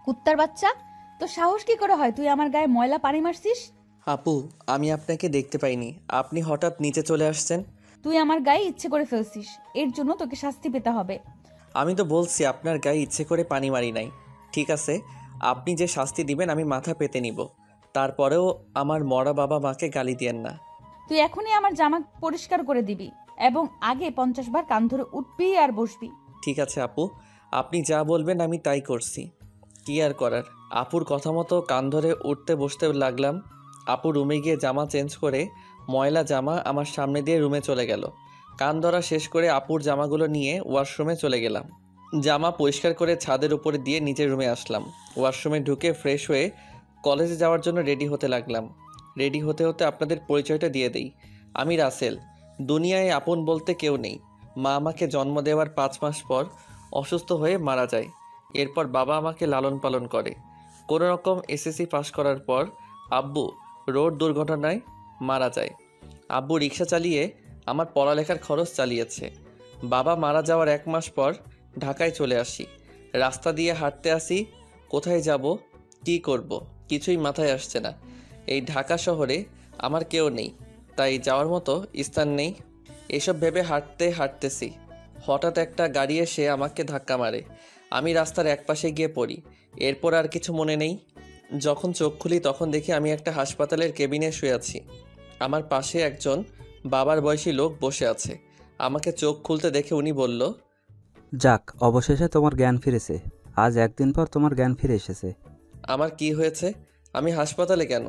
কুত্তার বাচ্চা, তো সাহস কি করে হয় তুই আমার গায়ে ময়লা পানি মারছিস? আপু, আমি আপনাকে দেখতে পাইনি, আপনি হঠাৎ নিচে চলে আসছেন। তুই আমার গায়ে ইচ্ছে করে ফেলছিস, এর জন্য তোকে শাস্তি পেতে হবে। আমি তো বলছি আপনার গায়ে ইচ্ছে করে পানি মারি নাই। ঠিক আছে, আপনি যে শাস্তি দিবেন আমি মাথা পেতে নিব, তারপরেও আমার মরা বাবা মাকে গালি দিয়েন না। তুই এখনই আমার জামা পরিষ্কার করে দিবি এবং আগে 50 বার কান ধরে উঠবি আর বসবি। ঠিক আছে আপু, আপনি যা বলবেন আমি তাই করছি। কি আর করার, আপুর কথা মতো কান ধরে উঠতে বসতে লাগলাম। আপু রুমে গিয়ে জামা চেঞ্জ করে ময়লা জামা আমার সামনে দিয়ে রুমে চলে গেল। কান ধরা শেষ করে আপুর জামাগুলো নিয়ে ওয়াশরুমে চলে গেলাম। জামা পরিষ্কার করে ছাদের উপরে দিয়ে নিজের রুমে আসলাম। ওয়াশরুমে ঢুকে ফ্রেশ হয়ে কলেজে যাওয়ার জন্য রেডি হতে লাগলাম। রেডি হতে হতে আপনাদের পরিচয়টা দিয়ে দেই। আমি রাসেল। দুনিয়ায় আপন বলতে কেউ নেই। মা আমাকে জন্ম দেওয়ার 5 মাস পর অসুস্থ হয়ে মারা যায়। এরপর বাবা আমাকে লালন পালন করে। কোনো রকম এসএসসি পাশ করার পর আব্বু রোড দুর্ঘটনায় মারা যায়। আব্বু রিক্সা চালিয়ে আমার পড়ালেখার খরচ চালিয়েছে। বাবা মারা যাওয়ার 1 মাস পর ঢাকায় চলে আসি। রাস্তা দিয়ে হাঁটতে আসি, কোথায় যাব, কী করব, কিছুই মাথায় আসছে না। এই ঢাকা শহরে আমার কেউ নেই, তাই যাওয়ার মতো স্থান নেই। এসব ভেবে হাঁটতে হাঁটতেছি, হঠাৎ একটা গাড়ি এসে আমাকে ধাক্কা মারে। আমি রাস্তার একপাশে গিয়ে পড়ি। এরপর আর কিছু মনে নেই। যখন চোখ খুলি তখন দেখি আমি একটা হাসপাতালের কেবিনে শুয়ে আছি। আমার পাশে একজন বাবার বয়সী লোক বসে আছে। আমাকে চোখ খুলতে দেখে উনি বলল, যাক, অবশেষে তোমার জ্ঞান ফিরেছে। আজ একদিন পর তোমার জ্ঞান ফিরে এসেছে। আমার কি হয়েছে? আমি হাসপাতালে কেন?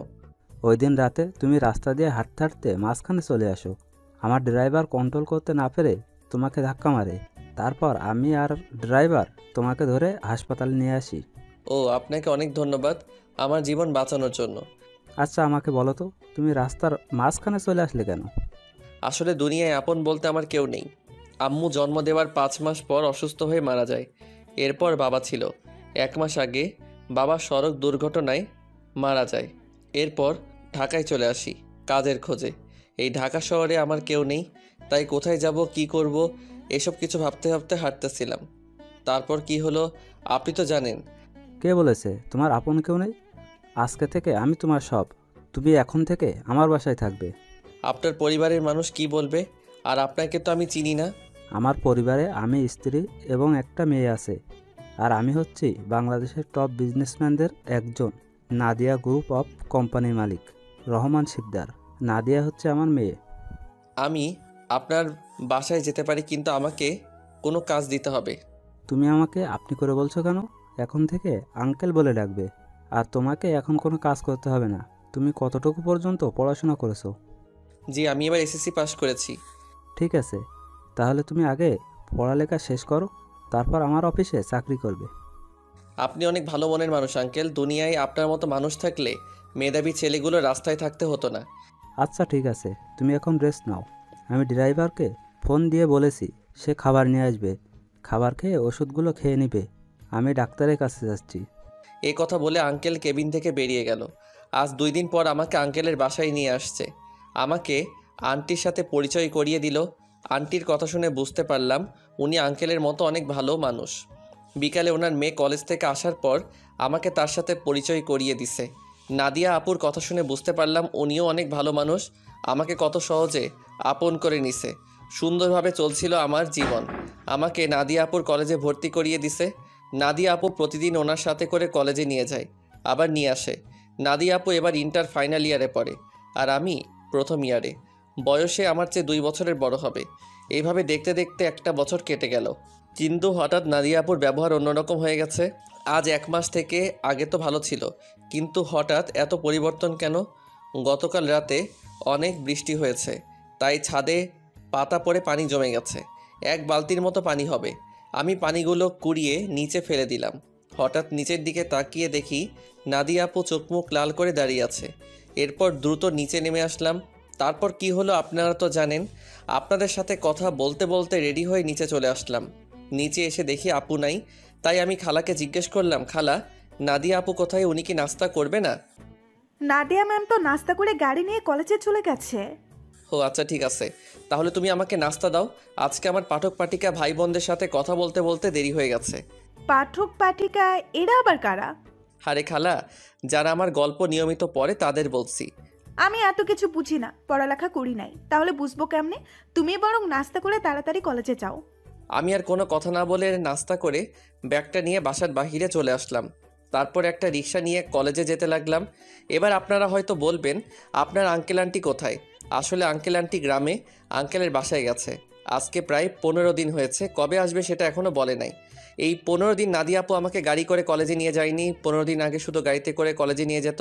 ওই দিন রাতে তুমি রাস্তা দিয়ে হাঁটতে হাঁটতে মাঝখানে চলে আসো। আমার ড্রাইভার কন্ট্রোল করতে না পেরে তোমাকে ধাক্কা মারে। তারপর আমি আর ড্রাইভার তোমাকে ধরে হাসপাতালে নিয়ে আসি। ও, আপনাকে অনেক ধন্যবাদ আমার জীবন বাঁচানোর জন্য। আচ্ছা, আমাকে বলো তো, তুমি রাস্তার মাঝখানে চলে আসলে কেন? আসলে দুনিয়ায় আপন বলতে আমার কেউ নেই। আম্মু জন্ম দেওয়ার 5 মাস পর অসুস্থ হয়ে মারা যায়। এরপর বাবা ছিল। 1 মাস আগে বাবা সড়ক দুর্ঘটনায় মারা যায়। এরপর ঢাকায় চলে আসি কাজের খোঁজে। এই ঢাকা শহরে আমার কেউ নেই, তাই কোথায় যাব, কি করব, এসব কিছু ভাবতে ভাবতে হাঁটতেছিলাম। তারপর কি হলো আপনি তো জানেন। কে বলেছে তোমার আপন কেউ নেই? আজকে থেকে আমি তোমার সব। তুমি এখন থেকে আমার বাসায় থাকবে। আপনার পরিবারের মানুষ কি বলবে? আর আপনাকে তো আমি চিনি না। আমার পরিবারে আমি, স্ত্রী এবং একটা মেয়ে আছে। আর আমি হচ্ছি বাংলাদেশের টপ বিজনেসম্যানদের একজন, নাদিয়া গ্রুপ অফ কোম্পানির মালিক রহমান শিকদার। নাদিয়া হচ্ছে আমার মেয়ে। আমি আপনার বাসায় যেতে পারি, কিন্তু আমাকে কোনো কাজ দিতে হবে। তুমি আমাকে আপনি করে বলছো কেন? এখন থেকে আঙ্কেল বলে ডাকবে। আর তোমাকে এখন কোনো কাজ করতে হবে না। তুমি কতটুকু পর্যন্ত পড়াশোনা করেছো? জি, আমি এবার এসএসসি পাস করেছি। ঠিক আছে, তাহলে তুমি আগে পড়ালেখা শেষ করো, তারপর আমার অফিসে চাকরি করবে। আপনি অনেক ভালো মনের মানুষ আঙ্কেল। দুনিয়ায় আপনার মতো মানুষ থাকলে মেধাবী ছেলেগুলো রাস্তায় থাকতে হতো না। আচ্ছা ঠিক আছে, তুমি এখন রেস্ট নাও। আমি ড্রাইভারকে ফোন দিয়ে বলেছি, সে খাবার নিয়ে আসবে। খাবার খেয়ে ওষুধগুলো খেয়ে নিবে। আমি ডাক্তারের কাছে যাচ্ছি। এই কথা বলে আঙ্কেল কেবিন থেকে বেরিয়ে গেল। আজ 2 দিন পর আমাকে আঙ্কেলের বাসায় নিয়ে আসছে। আমাকে আন্টির সাথে পরিচয় করিয়ে দিল। আন্টির কথা শুনে বুঝতে পারলাম উনি আঙ্কেলের মতো অনেক ভালো মানুষ। বিকালে ওনার মেয়ে কলেজ থেকে আসার পর আমাকে তার সাথে পরিচয় করিয়ে দিছে। নাদিয়া আপুর কথা শুনে বুঝতে পারলাম উনিও অনেক ভালো মানুষ। আমাকে কত সহজে আপন করে নিছে। সুন্দরভাবে চলছিল আমার জীবন। আমাকে নাদিয়া আপুর কলেজে ভর্তি করিয়ে দিছে। নাদিয়া আপু প্রতিদিন ওনার সাথে করে কলেজে নিয়ে যায়, আবার নিয়ে আসে। নাদিয়া আপু এবার ইন্টার ফাইনাল ইয়ারে পড়ে, আর আমি প্রথম ইয়ারে। বয়সে আমার চেয়ে 2 বছরের বড় হবে। এইভাবে দেখতে দেখতে একটা বছর কেটে গেল। কিন্তু হঠাৎ নাদিয়া আপুর ব্যবহার অন্যরকম হয়ে গেছে। আজ 1 মাস থেকে, আগে তো ভালো ছিল, কিন্তু হঠাৎ এত পরিবর্তন কেন? গতকাল রাতে অনেক বৃষ্টি হয়েছে, তাই ছাদে পাতা পড়ে পানি জমে গেছে। 1 বালতির মতো পানি হবে। আমি পানিগুলো কুড়িয়ে নিচে ফেলে দিলাম। হঠাৎ নিচের দিকে তাকিয়ে দেখি নাদিয়া আপু চোখ মুখ লাল করে দাঁড়িয়ে আছে। এরপর দ্রুত নিচে নেমে আসলাম। তারপর কি হলো আপনারা তো জানেন। আপনাদের সাথে কথা বলতে বলতে রেডি হয়ে নিচে চলে আসলাম। নিচে এসে দেখি আপু নাই, তাই আমি খালাকে জিজ্ঞেস করলাম, খালা, নাদিয়া আপু কোথায়? উনি কি নাস্তা করবে না? নাদিয়া ম্যাম তো নাস্তা করে গাড়ি নিয়ে কলেজে চলে গেছে। ও আচ্ছা, ঠিক আছে, তাহলে তুমি আমাকে নাস্তা দাও। আজকে আমার পাঠক পাঠিকা ভাই বোনদের সাথে কথা বলতে বলতে দেরি হয়ে গেছে। পাঠক পাঠিকা এরা আবার কারা? আরে খালা, যারা আমার গল্প নিয়মিত পড়ে তাদের বলছি। আমি এত কিছু বুঝি না, পড়ালেখা করি নাই, তাহলে বুঝবো কেমনে? তুমি বরং নাস্তা করে তাড়াতাড়ি কলেজে যাও। আমি আর কোনো কথা না বলে নাস্তা করে ব্যাগটা নিয়ে বাসার বাহিরে চলে আসলাম। তারপর একটা রিক্সা নিয়ে কলেজে যেতে লাগলাম। এবার আপনারা হয়তো বলবেন, আপনার আঙ্কেল আন্টি কোথায়? আসলে আঙ্কেল আন্টি গ্রামে আঙ্কেলের বাসায় গেছে। আজকে প্রায় 15 দিন হয়েছে, কবে আসবে সেটা এখনও বলে নাই। এই 15 দিন নাদিয়া আপু আমাকে গাড়ি করে কলেজে নিয়ে যায়নি। 15 দিন আগে শুধু গাড়িতে করে কলেজে নিয়ে যেত,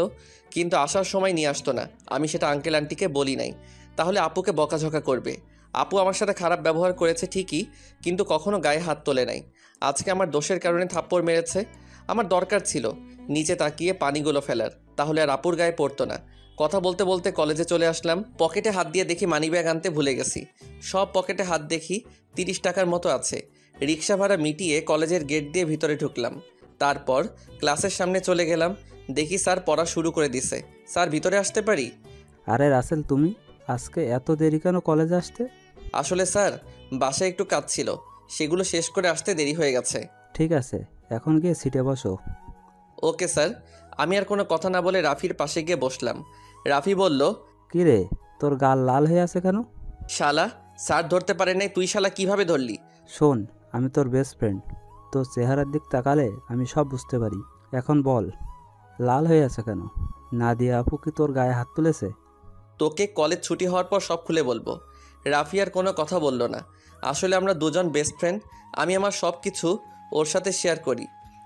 কিন্তু আসার সময় নিয়ে আসতো না। আমি সেটা আঙ্কেল আন্টিকে বলি নাই, তাহলে আপুকে বকাঝকা করবে। আপু আমার সাথে খারাপ ব্যবহার করেছে ঠিকই, কিন্তু কখনো গায়ে হাত তোলে নাই। আজকে আমার দোষের কারণে থাপ্পড় মেরেছে। আমার দরকার ছিল নিচে তাকিয়ে পানিগুলো ফেলার, তাহলে আর আপুর গায়ে পড়তো না। কথা বলতে বলতে কলেজে চলে আসলাম। পকেটে হাত দিয়ে দেখি মানিব্যাগ আনতে ভুলে গেছি। সব পকেটে হাত দেখি 30 টাকার মতো আছে। রিক্সা ভাড়া মিটিয়ে কলেজের গেট দিয়ে ভিতরে ঢুকলাম। তারপর ক্লাসের সামনে চলে গেলাম। দেখি স্যার পড়া শুরু করে দিছে। স্যার, ভিতরে আসতে পারি? আরে রাসেল, তুমি আজকে এত দেরি কেন কলেজে আসতে? আসলে স্যার, বাসায় একটু কাজ ছিল, সেগুলো শেষ করে আসতে দেরি হয়ে গেছে। ঠিক আছে, এখন গিয়ে সিটে বসো। Okay sir. আমি আর কোনো কথা না বলে রাফির পাশে গিয়ে বসলাম। রাফি বলল, কি রে, তোর গাল লাল হয়ে আছে কেন? শালা, স্যার ধরতে পারে নাই, তুই শালা কিভাবে ধরলি? শোন, আমি তোর বেস্ট ফ্রেন্ড, তোর চেহারার দিক তাকালে আমি সব বুঝতে পারি। এখন বল, লাল হয়ে আছে কেন? নাদিয়া আপু কি তোর গায়ে হাত তুলেছে? তোকে কলেজ ছুটি হওয়ার পর সব খুলে বলবো। রাফি আর কোনো কথা বলল না। আসলে আমরা দুজন বেস্ট ফ্রেন্ড। আমি আমার সব কিছু ওর সাথে শেয়ার করি,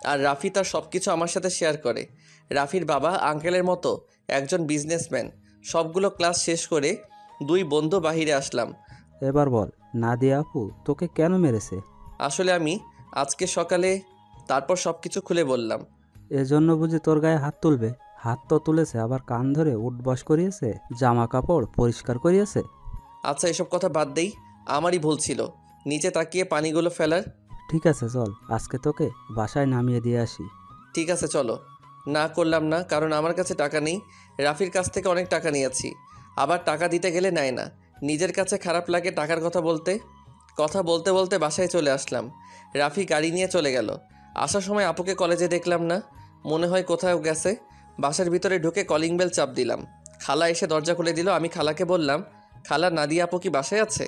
আর রাফি তার সব কিছু আমার সাথে শেয়ার করে। রাফির বাবা আঙ্কেলের মতো একজন বিজনেসম্যান। সবগুলো ক্লাস শেষ করে দুই বন্ধু বাহিরে আসলাম। এবার বল, নাদিয়া আপু তোকে কেন মেরেছে? আসলে আমি আজকে সকালে, তারপর সব কিছু খুলে বললাম। এজন্য বুঝি তোর গায়ে হাত তুলবে? হাত তো তুলেছে, আবার কান ধরে উঠবস করিয়েছে, জামা কাপড় পরিষ্কার করিয়েছে। আচ্ছা, এসব কথা বাদ দেই, আমারই ভুল ছিল নিচে তাকিয়ে পানিগুলো ফেলার। ঠিক আছে চল, আজকে তোকে বাসায় নামিয়ে দিয়ে আসি। ঠিক আছে চলো। না করলাম না, কারণ আমার কাছে টাকা নেই। রাফির কাছ থেকে অনেক টাকা নিয়েছি, আবার টাকা দিতে গেলে নেয় না। নিজের কাছে খারাপ লাগে টাকার কথা বলতে। কথা বলতে বলতে বাসায় চলে আসলাম। রাফি গাড়ি নিয়ে চলে গেল। আসার সময় আপুকে কলেজে দেখলাম না, মনে হয় কোথাও গেছে। বাসার ভিতরে ঢুকে কলিং বেল চাপ দিলাম। খালা এসে দরজা খুলে দিল। আমি খালাকে বললাম, খালা, নাদিয়া আপু কি বাসায় আছে?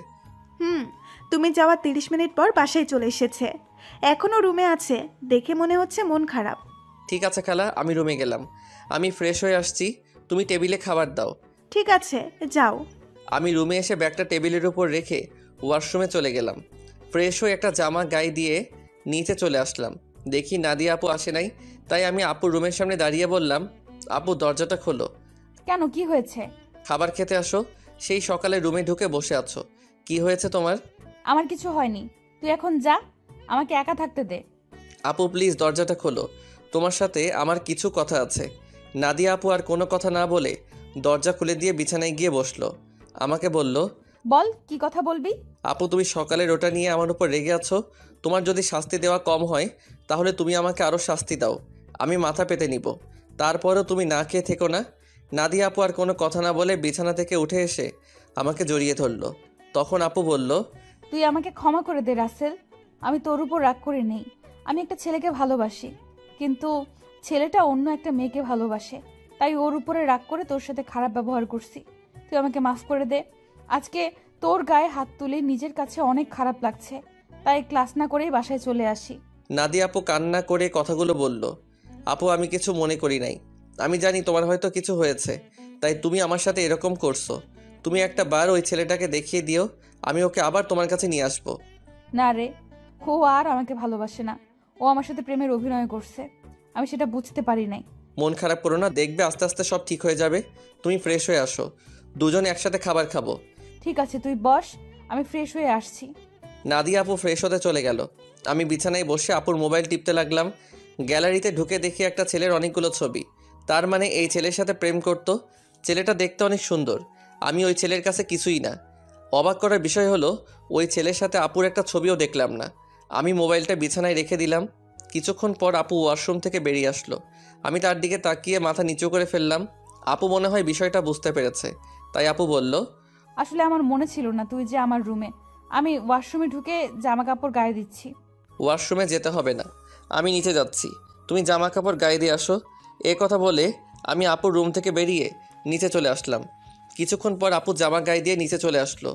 তুমি যাওয়ার 30 মিনিট পর বাসায় চলে এসেছে, এখনো রুমে আছে, দেখে মনে হচ্ছে মন খারাপ। ঠিক আছে খালা, আমি রুমে গেলাম। আমি ফ্রেশ হয়ে আসছি, তুমি টেবিলে খাবার দাও। ঠিক আছে, যাও। আমি রুমে এসে ব্যাগটা টেবিলের উপর রেখে ওয়াশরুমে চলে গেলাম। ফ্রেশ হয়ে একটা জামা গায়ে দিয়ে নিচে চলে আসলাম। দেখি নাদিয়া আপু আসে নাই, তাই আমি আপুর রুমের সামনে দাঁড়িয়ে বললাম, আপু দরজাটা খোলো। কেন, কি হয়েছে? খাবার খেতে আসো, সেই সকালে রুমে ঢুকে বসে আছো, কি হয়েছে তোমার? আমার কিছু হয়নি, তুই এখন যা, আমাকে একা থাকতে দে। আপু প্লিজ দরজাটা খোলো, তোমার সাথে আমার কিছু কথা আছে। নাদিয়া আপু আর কোনো কথা না বলে দরজা খুলে দিয়ে বিছানায় গিয়ে বসলো। আমাকে বলল, বল, কি কথা বলবি? আপু তুমি সকালের ওটা নিয়ে আমার উপর রেগে আছো। তোমার যদি শাস্তি দেওয়া কম হয় তাহলে তুমি আমাকে আরও শাস্তি দাও, আমি মাথা পেতে নিব। তারপরও তুমি না খেয়ে থেকো না। নাদিয়া আপু আর কোনো কথা না বলে বিছানা থেকে উঠে এসে আমাকে জড়িয়ে ধরলো। তখন আপু বলল, তুই আমাকে ক্ষমা করে দে রাসেল, আমি তোর উপর রাগ করে নেই। আমি একটা ছেলেকে ভালোবাসি, কিন্তু ছেলেটা অন্য একটা মেয়েকে ভালোবাসে, তাই ওর উপরে রাগ করে তোর সাথে খারাপ ব্যবহার করছি। তুই আমাকে মাফ করে দে। আজকে তোর গায়ে হাত তুলে নিজের কাছে অনেক খারাপ লাগছে, তাই ক্লাস না করেই বাসায় চলে আসি। নাদিয়া আপু কান্না করে কথাগুলো বলল। আপু আমি কিছু মনে করি নাই, আমি জানি তোমার হয়তো কিছু হয়েছে, তাই তুমি আমার সাথে এরকম করছো। তুমি একটা বার ওই ছেলেটাকে দেখিয়ে দিও, আমি ওকে আবার তোমার কাছে নিয়ে আসবো। না রে, ও আর আমাকে ভালোবাসে না, ও আমার সাথে প্রেমের অভিনয় করছে, আমি সেটা বুঝতে পারি নাই। মন খারাপ করো না, দেখবে আস্তে আস্তে সব ঠিক হয়ে যাবে। তুমি ফ্রেশ হয়ে আসো, দুজনে একসাথে খাবার খাবো। ঠিক আছে, তুই বস, আমি ফ্রেশ হয়ে আসছি। নাদিয়া আপু ফ্রেশ হতে চলে গেল। আমি বিছানায় বসে আপুর মোবাইল টিপতে লাগলাম। গ্যালারিতে ঢুকে দেখি একটা ছেলের অনেকগুলো ছবি। তার মানে এই ছেলের সাথে প্রেম করতো। ছেলেটা দেখতে অনেক সুন্দর, আমি ওই ছেলের কাছে কিছুই না। অবাক করার বিষয় হলো, ওই ছেলের সাথে আপুর একটা ছবিও দেখলাম না। আমি মোবাইলটা বিছানায় রেখে দিলাম। কিছুক্ষণ পর আপু ওয়াশরুম থেকে বেরিয়ে আসলো। আমি তার দিকে তাকিয়ে মাথা নিচু করে ফেললাম। আপু মনে হয় বিষয়টা বুঝতে পেরেছে, তাই আপু বলল, আসলে আমার মনে ছিল না তুই যে আমার রুমে, আমি ওয়াশরুমে ঢুকে জামা কাপড় গায়ে দিচ্ছি। ওয়াশরুমে যেতে হবে না, আমি নিচে যাচ্ছি, তুমি জামা কাপড় গায়ে দিয়ে আসো। এ কথা বলে আমি আপুর রুম থেকে বেরিয়ে নিচে চলে আসলাম। কিছুক্ষণ পর আপু জামা গায়ে দিয়ে নিচে চলে আসলো।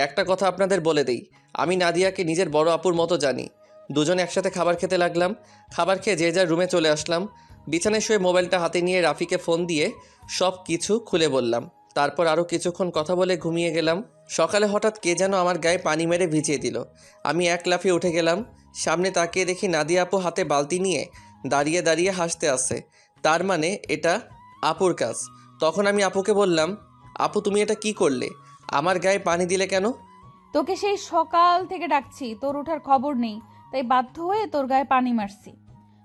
একটা কথা আপনাদের বলে দেই, আমি নাদিয়াকে নিজের বড় আপুর মতো জানি। দুজনে একসাথে খাবার খেতে লাগলাম। খাবার খেয়ে যে যার রুমে চলে আসলাম। বিছানায় শুয়ে মোবাইলটা হাতে নিয়ে রাফিকে ফোন দিয়ে সব কিছু খুলে বললাম। তারপর আরও কিছুক্ষণ কথা বলে ঘুমিয়ে গেলাম। সকালে হঠাৎ কে যেন আমার গায়ে পানি মেরে ভিজিয়ে দিল। আমি এক লাফিয়ে উঠে গেলাম। সামনে তাকিয়ে দেখি নাদিয়া আপু হাতে বালতি নিয়ে দাঁড়িয়ে দাঁড়িয়ে হাসতে আসে। তার মানে এটা আপুর কাজ। তখন আমি আপুকে বললাম, আপু তুমি এটা কি করলে? আমার গায়ে পানি দিলে কেন? তোকে সেই সকাল থেকে ডাকছি, তোর ওঠার খবর নেই, তাই বাধ্য হয়ে তোর গায়ে পানি মারছি।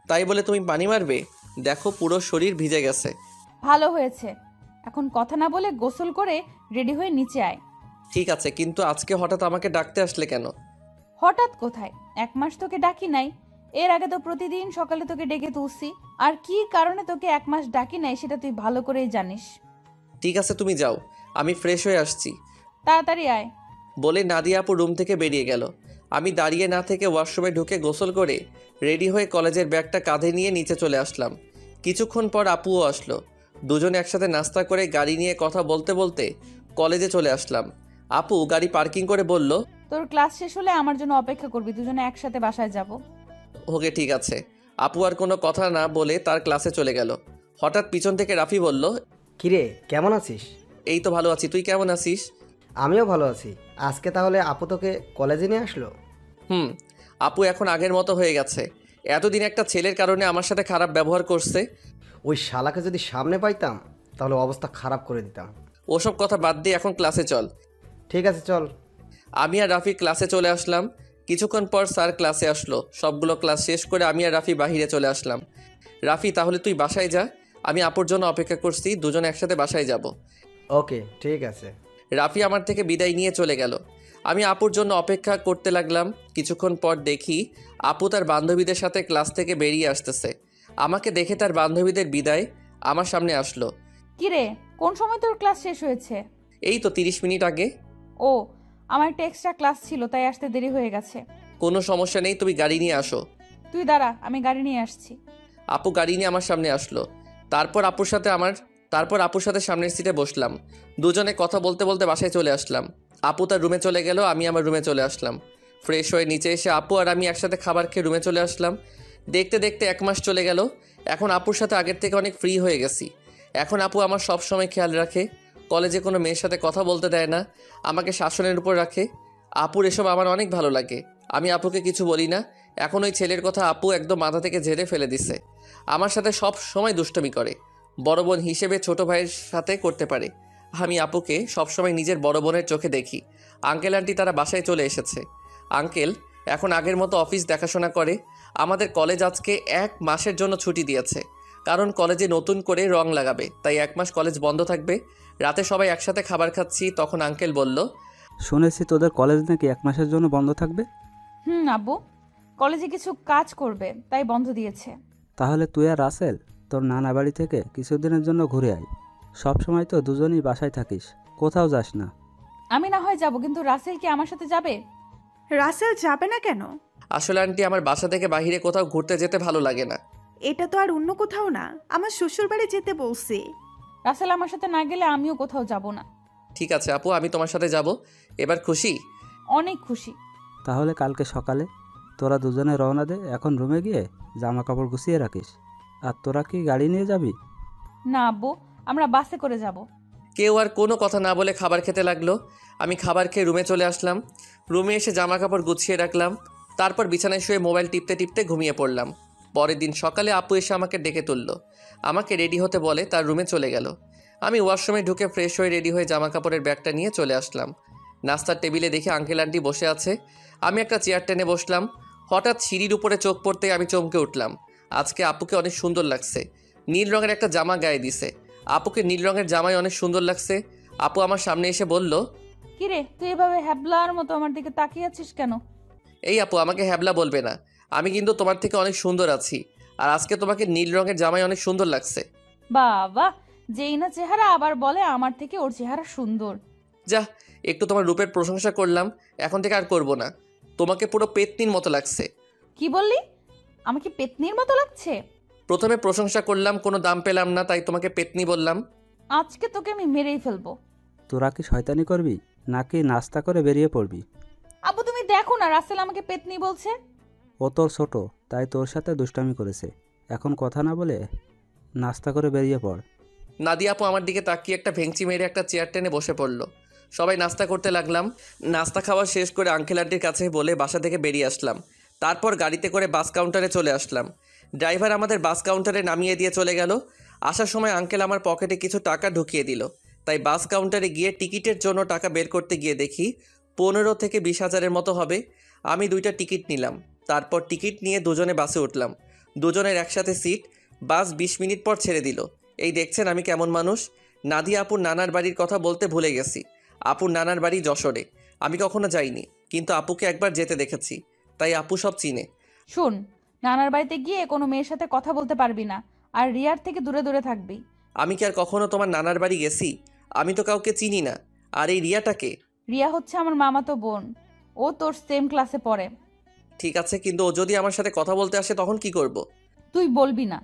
তাই বলে তুমি পানি মারবে? দেখো পুরো শরীর ভিজে গেছে। ভালো হয়েছে, এখন কথা না বলে গোসল করে রেডি হয়ে নিচে আয়। ঠিক আছে, কিন্তু আজকে হঠাৎ আমাকে ডাকতে আসলে কেন? হঠাৎ কোথায়, 1 মাস তোকে ডাকি নাই। এর আগে তো প্রতিদিন সকালে তোকে ডেকে তুলছি। আর কি কারণে তোকে 1 মাস ডাকি নাই সেটা তুই ভালো করেই জানিস। ঠিক আছে তুমি যাও, আমি ফ্রেশ হয়ে আসছি। তাড়াতাড়ি আয়। বলে নাদিয়া আপু রুম থেকে বেরিয়ে গেল। আমি দাঁড়িয়ে না থেকে ওয়াশরুমে ঢুকে গোসল করে রেডি হয়ে কলেজের ব্যাগটা কাঁধে নিয়ে নিচে চলে আসলাম। কিছুক্ষণ পর আপুও আসলো। দুজনে একসাথে নাস্তা করে গাড়ি নিয়ে কথা বলতে বলতে কলেজে চলে আসলাম। আপু গাড়ি পার্কিং করে বলল, তোর ক্লাস শেষ হলে আমার জন্য অপেক্ষা করবি, দুজনে একসাথে বাসায় যাব। ওকে ঠিক আছে। আপু আর কোনো কথা না বলে তার ক্লাসে চলে গেল। হঠাৎ পিছন থেকে রাফি বলল, কিরে কেমন আছিস? এই তো ভালো আছি, তুই কেমন আছিস? আমিও ভালো আছি। আজকে তাহলে আপু তোকে কলেজে নিয়ে আসলো? আপু এখন আগের মতো হয়ে গেছে। এতদিন একটা ছেলের কারণে আমার সাথে খারাপ ব্যবহার করছে। ওই শালাকে যদি সামনে পাইতাম তাহলে অবস্থা খারাপ করে দিতাম। ওসব কথা বাদ দিয়ে এখন ক্লাসে চল। ঠিক আছে চল। আমি আর রাফি ক্লাসে চলে আসলাম। কিছুক্ষণ পর স্যার ক্লাসে আসলো। সবগুলো ক্লাস শেষ করে আমি আর রাফি বাহিরে চলে আসলাম। রাফি তাহলে তুই বাসায় যা, আমি আপুর জন্য অপেক্ষা করছি, দুজনে একসাথে বাসায় যাব। ওকে ঠিক আছে। রাফি আমার থেকে বিদায় নিয়ে চলে গেল। আমি আপুর জন্য অপেক্ষা করতে লাগলাম। কিছুক্ষণ পর দেখি আপু তার বান্ধবীদের সাথে ক্লাস থেকে বেরিয়ে আসতেছে। আমাকে দেখে তার বান্ধবীদের বিদায় আমার সামনে আসলো। কিরে, কোন সময় তোর ক্লাস শেষ হয়েছে? এই তো 30 মিনিট আগে। ও, আমার একটা এক্সট্রা ক্লাস ছিল তাই আসতে দেরি হয়ে গেছে। কোনো সমস্যা নেই, তুমি গাড়ি নিয়ে আসো। তুই দাঁড়া, আমি গাড়ি নিয়ে আসছি। আপু গাড়ি নিয়ে আমার সামনে আসলো। তারপর আপুর সাথে সামনের সিটে বসলাম। দুজনে কথা বলতে বলতে বাসায় চলে আসলাম। আপু তার রুমে চলে গেল, আমি আমার রুমে চলে আসলাম। ফ্রেশ হয়ে নিচে এসে আপু আর আমি একসাথে খাবার খেয়ে রুমে চলে আসলাম। দেখতে দেখতে 1 মাস চলে গেল। এখন আপুর সাথে আগের থেকে অনেক ফ্রি হয়ে গেছি। এখন আপু আমার সব সময় খেয়াল রাখে। কলেজে কোনো মেয়ের সাথে কথা বলতে দেয় না, আমাকে শাসনের উপর রাখে। আপুর এসব আমার অনেক ভালো লাগে। আমি আপুকে কিছু বলি না। এখন ওই ছেলের কথা আপু একদম মাথা থেকে ঝেড়ে ফেলে দিছে। আমার সাথে সব সময় দুষ্টমি করে। বড় বোন হিসেবে ছোট ভাইয়ের সাথে করতে পারে। আমি আপুকে সবসময় নিজের বড় বোনের চোখে দেখি। আঙ্কেল আন্টি তারা বাসায় চলে এসেছে। আঙ্কেল এখন আগের মতো অফিস দেখাশোনা করে। আমাদের কলেজ আজকে 1 মাসের জন্য ছুটি দিয়েছে, কারণ কলেজে নতুন করে রং লাগাবে, তাই 1 মাস কলেজ বন্ধ থাকবে। রাতে সবাই একসাথে খাবার খাচ্ছি, তখন আঙ্কেল বলল, শুনেছি তোদের কলেজ নাকি 1 মাসের জন্য বন্ধ থাকবে। আব্বু কলেজে কিছু কাজ করবে তাই বন্ধ দিয়েছে। তাহলে তুই আর রাসেল তোর নানা বাড়ি থেকে কিছুদিনের জন্য ঘুরে আয়। সব সময় তো দুজনেই বাসায় থাকিস, কোথাও যাস না। আমি না হয় যাব, কিন্তু রাসেল কি আমার সাথে যাবে? রাসেল যাবে না কেন? আসলে আন্টি আমার বাসা থেকে বাইরে কোথাও ঘুরতে যেতে ভালো লাগে না। এটা তো আর অন্য কোথাও না, আমার শ্বশুর বাড়ি যেতে বলছি। রাসেল আমার সাথে না গেলে আমিও কোথাও যাব না। ঠিক আছে আপু, আমি তোমার সাথে যাব। এবার খুশি? অনেক খুশি। তাহলে কালকে সকালে তোরা দুজনে রওনা দে। এখন রুমে গিয়ে জামা কাপড় গুছিয়ে রাখিস। আর তোরা কি গাড়ি নিয়ে যাবি? না আব্বু, আমরা বাসে করে যাব। কেউ আর কোনো কথা না বলে খাবার খেতে লাগলো। আমি খাবার খেয়ে রুমে চলে আসলাম। রুমে এসে জামা কাপড় গুছিয়ে রাখলাম। তারপর বিছানায় শুয়ে মোবাইল টিপতে টিপতে ঘুমিয়ে পড়লাম। পরের দিন সকালে আপু এসে আমাকে ডেকে তুললো। আমাকে রেডি হতে বলে তার রুমে চলে গেল। আমি ওয়াশরুমে ঢুকে ফ্রেশ হয়ে রেডি হয়ে জামা কাপড়ের ব্যাগটা নিয়ে চলে আসলাম। নাস্তার টেবিলে দেখে আঙ্কেল আন্টি বসে আছে। আমি একটা চেয়ার টেনে বসলাম। হঠাৎ সিঁড়ির উপরে চোখ পড়তে আমি চমকে উঠলাম। আজকে আপুকে অনেক সুন্দর লাগছে। নীল রঙের একটা জামা গায়ে দিছে। আপুকে নীল রঙের জামাই অনেক সুন্দর লাগছে। আপু আমার সামনে এসে বলল, কিরে, তুই এভাবে হ্যাবলার মতো আমার দিকে তাকিয়ে আছিস কেন? এই আপু আমাকে হ্যাবলা বলবে না, আমি কিন্তু তোমার থেকে অনেক সুন্দর আছি। আর আজকে তোমাকে নীল রঙের জামাই অনেক সুন্দর লাগছে। বাবা, যেই না চেহারা আবার বলে আমার থেকে ওর চেহারা সুন্দর। যা, একটু তোমার রূপের প্রশংসা করলাম, এখন থেকে আর করব না। তোমাকে পুরো পেতনির মতো লাগছে। কি বললি? আমাকে পেতনির মতো লাগছে? প্রথমে প্রশংসা করলাম, কোনো দাম পেলাম না, তাই তোমাকে পেতনি বললাম। আজকে তোকে আমি মেরেই ফেলবো। তোরা কি শয়তানি করবি নাকি নাস্তা করে বেরিয়ে পড়বি? আব্বু তুমি দেখো না, রাসেল আমাকে পেতনি বলছে। ও তোর ছোট, তাই তোর সাথে দুষ্টামি করেছে। এখন কথা না বলে নাস্তা করে বেরিয়ে পড়। নাদিয়া আপু আমার দিকে তাকিয়ে একটা ভেঙচি মেরে একটা চেয়ার টেনে বসে পড়লো। সবাই নাস্তা করতে লাগলাম। নাস্তা খাওয়া শেষ করে আঙ্কেল আন্টির কাছে বলে বাসা থেকে বেরিয়ে আসলাম। তারপর গাড়িতে করে বাস কাউন্টারে চলে আসলাম। ড্রাইভার আমাদের বাস কাউন্টারে নামিয়ে দিয়ে চলে গেল। আসার সময় আঙ্কেল আমার পকেটে কিছু টাকা ঢুকিয়ে দিল। তাই বাস কাউন্টারে গিয়ে টিকিটের জন্য টাকা বের করতে গিয়ে দেখি 15 থেকে 20,000-এর মতো হবে। আমি 2টা টিকিট নিলাম। তারপর টিকিট নিয়ে দুজনে বাসে উঠলাম। দুজনের একসাথে সিট। বাস 20 মিনিট পর ছেড়ে দিল। এই দেখছেন আমি কেমন মানুষ। নাদিয়া আপুর নানার বাড়ির কথা বলতে ভুলে গেছি। আপুর নানার বাড়ি যশোরে। আমি কখনো যাইনি, কিন্তু আপুকে একবার যেতে দেখেছি, তাই আপু সব চিনে। শোন, নানার বাড়িতে গিয়ে কোনো মেয়ের সাথে কথা বলতে পারবি না, আর রিয়ার থেকে দূরে দূরে থাকবি। আমি কি আর কখনো তোমার নানার বাড়ি গেছি? আমি তো কাউকে চিনি না। আর এই রিয়াটাকে? রিয়া হচ্ছে আমার মামাতো বোন, ও তোর সেম ক্লাসে পড়ে। ঠিক আছে, কিন্তু ও যদি আমার সাথে কথা বলতে আসে তখন কি করব? তুই বলবি না।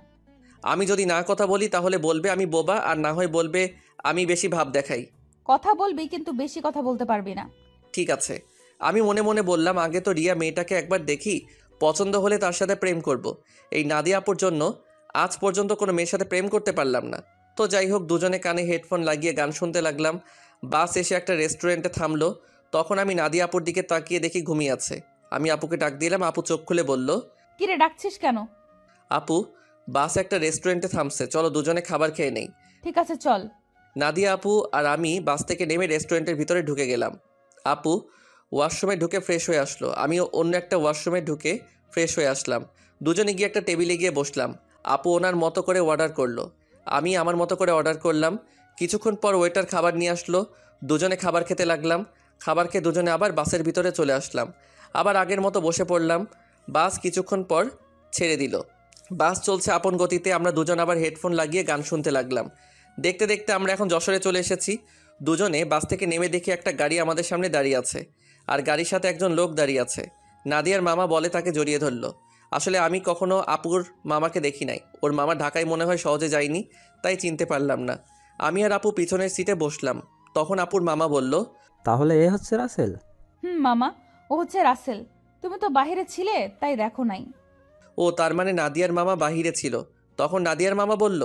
আমি যদি না কথা বলি তাহলে বলবে আমি বোবা, আর না হয় বলবে আমি বেশি ভাব দেখাই। কথা বলবি, কিন্তু বেশি কথা বলতে পারবি না। ঠিক আছে। আমি মনে মনে বললাম, আগে তো রিয়া মেয়েটাকে একবার দেখি, পছন্দ হলে তার সাথে প্রেম করব। এই নাদিয়া আপুর জন্য আজ পর্যন্ত কোনো মেয়ের সাথে প্রেম করতে পারলাম না। তো যাই হোক, দুজনে কানে হেডফোন লাগিয়ে গান শুনতে লাগলাম। বাস এসে একটা রেস্টুরেন্টে থামলো। তখন আমি নাদিয়া আপুর দিকে তাকিয়ে দেখি ঘুমিয়ে আছে। আমি আপুকে ডাক দিলাম। আপু চোখ খুলে বলল, কিরে ডাকছিস কেন? আপু, বাস একটা রেস্টুরেন্টে থামছে, চলো দুজনে খাবার খেয়ে নেই। ঠিক আছে চল। নাদিয়া আপু আর আমি বাস থেকে নেমে রেস্টুরেন্টের ভিতরে ঢুকে গেলাম। আপু ওয়াশরুমে ঢুকে ফ্রেশ হয়ে আসলো। আমিও অন্য একটা ওয়াশরুমে ঢুকে ফ্রেশ হয়ে আসলাম। দুজনে গিয়ে একটা টেবিলে গিয়ে বসলাম। আপু ওনার মতো করে অর্ডার করলো, আমি আমার মতো করে অর্ডার করলাম। কিছুক্ষণ পর ওয়েটার খাবার নিয়ে আসলো। দুজনে খাবার খেতে লাগলাম। খাবার খেয়ে দুজনে আবার বাসের ভিতরে চলে আসলাম। আবার আগের মতো বসে পড়লাম। বাস কিছুক্ষণ পর ছেড়ে দিল। বাস চলছে আপন গতিতে। আমরা দুজন আবার হেডফোন লাগিয়ে গান শুনতে লাগলাম। দেখতে দেখতে আমরা এখন যশোরে চলে এসেছি। দুজনে বাস থেকে নেমে দেখি একটা গাড়ি আমাদের সামনে দাঁড়িয়ে আছে, আর গাড়ির সাথে একজন লোক দাঁড়িয়ে আছে। নাদিয়ার মামা বলে তাকে জড়িয়ে ধরলো। আসলে আমি কখনো আপুর মামাকে দেখি নাই। ওর মামা ঢাকায় মনে হয় সহজে যায়নি, তাই চিনতে পারলাম না। আমি আর আপু পিছনের সিটে বসলাম। তখন আপুর মামা বলল, তাহলে এ হচ্ছে রাসেল? মামা, ও হচ্ছে রাসেল। তুমি তো বাইরে ছিলে, তাই দেখো নাই। ও তার মানে নাদিয়ার মামা বাহিরে ছিল। তখন নাদিয়ার মামা বলল,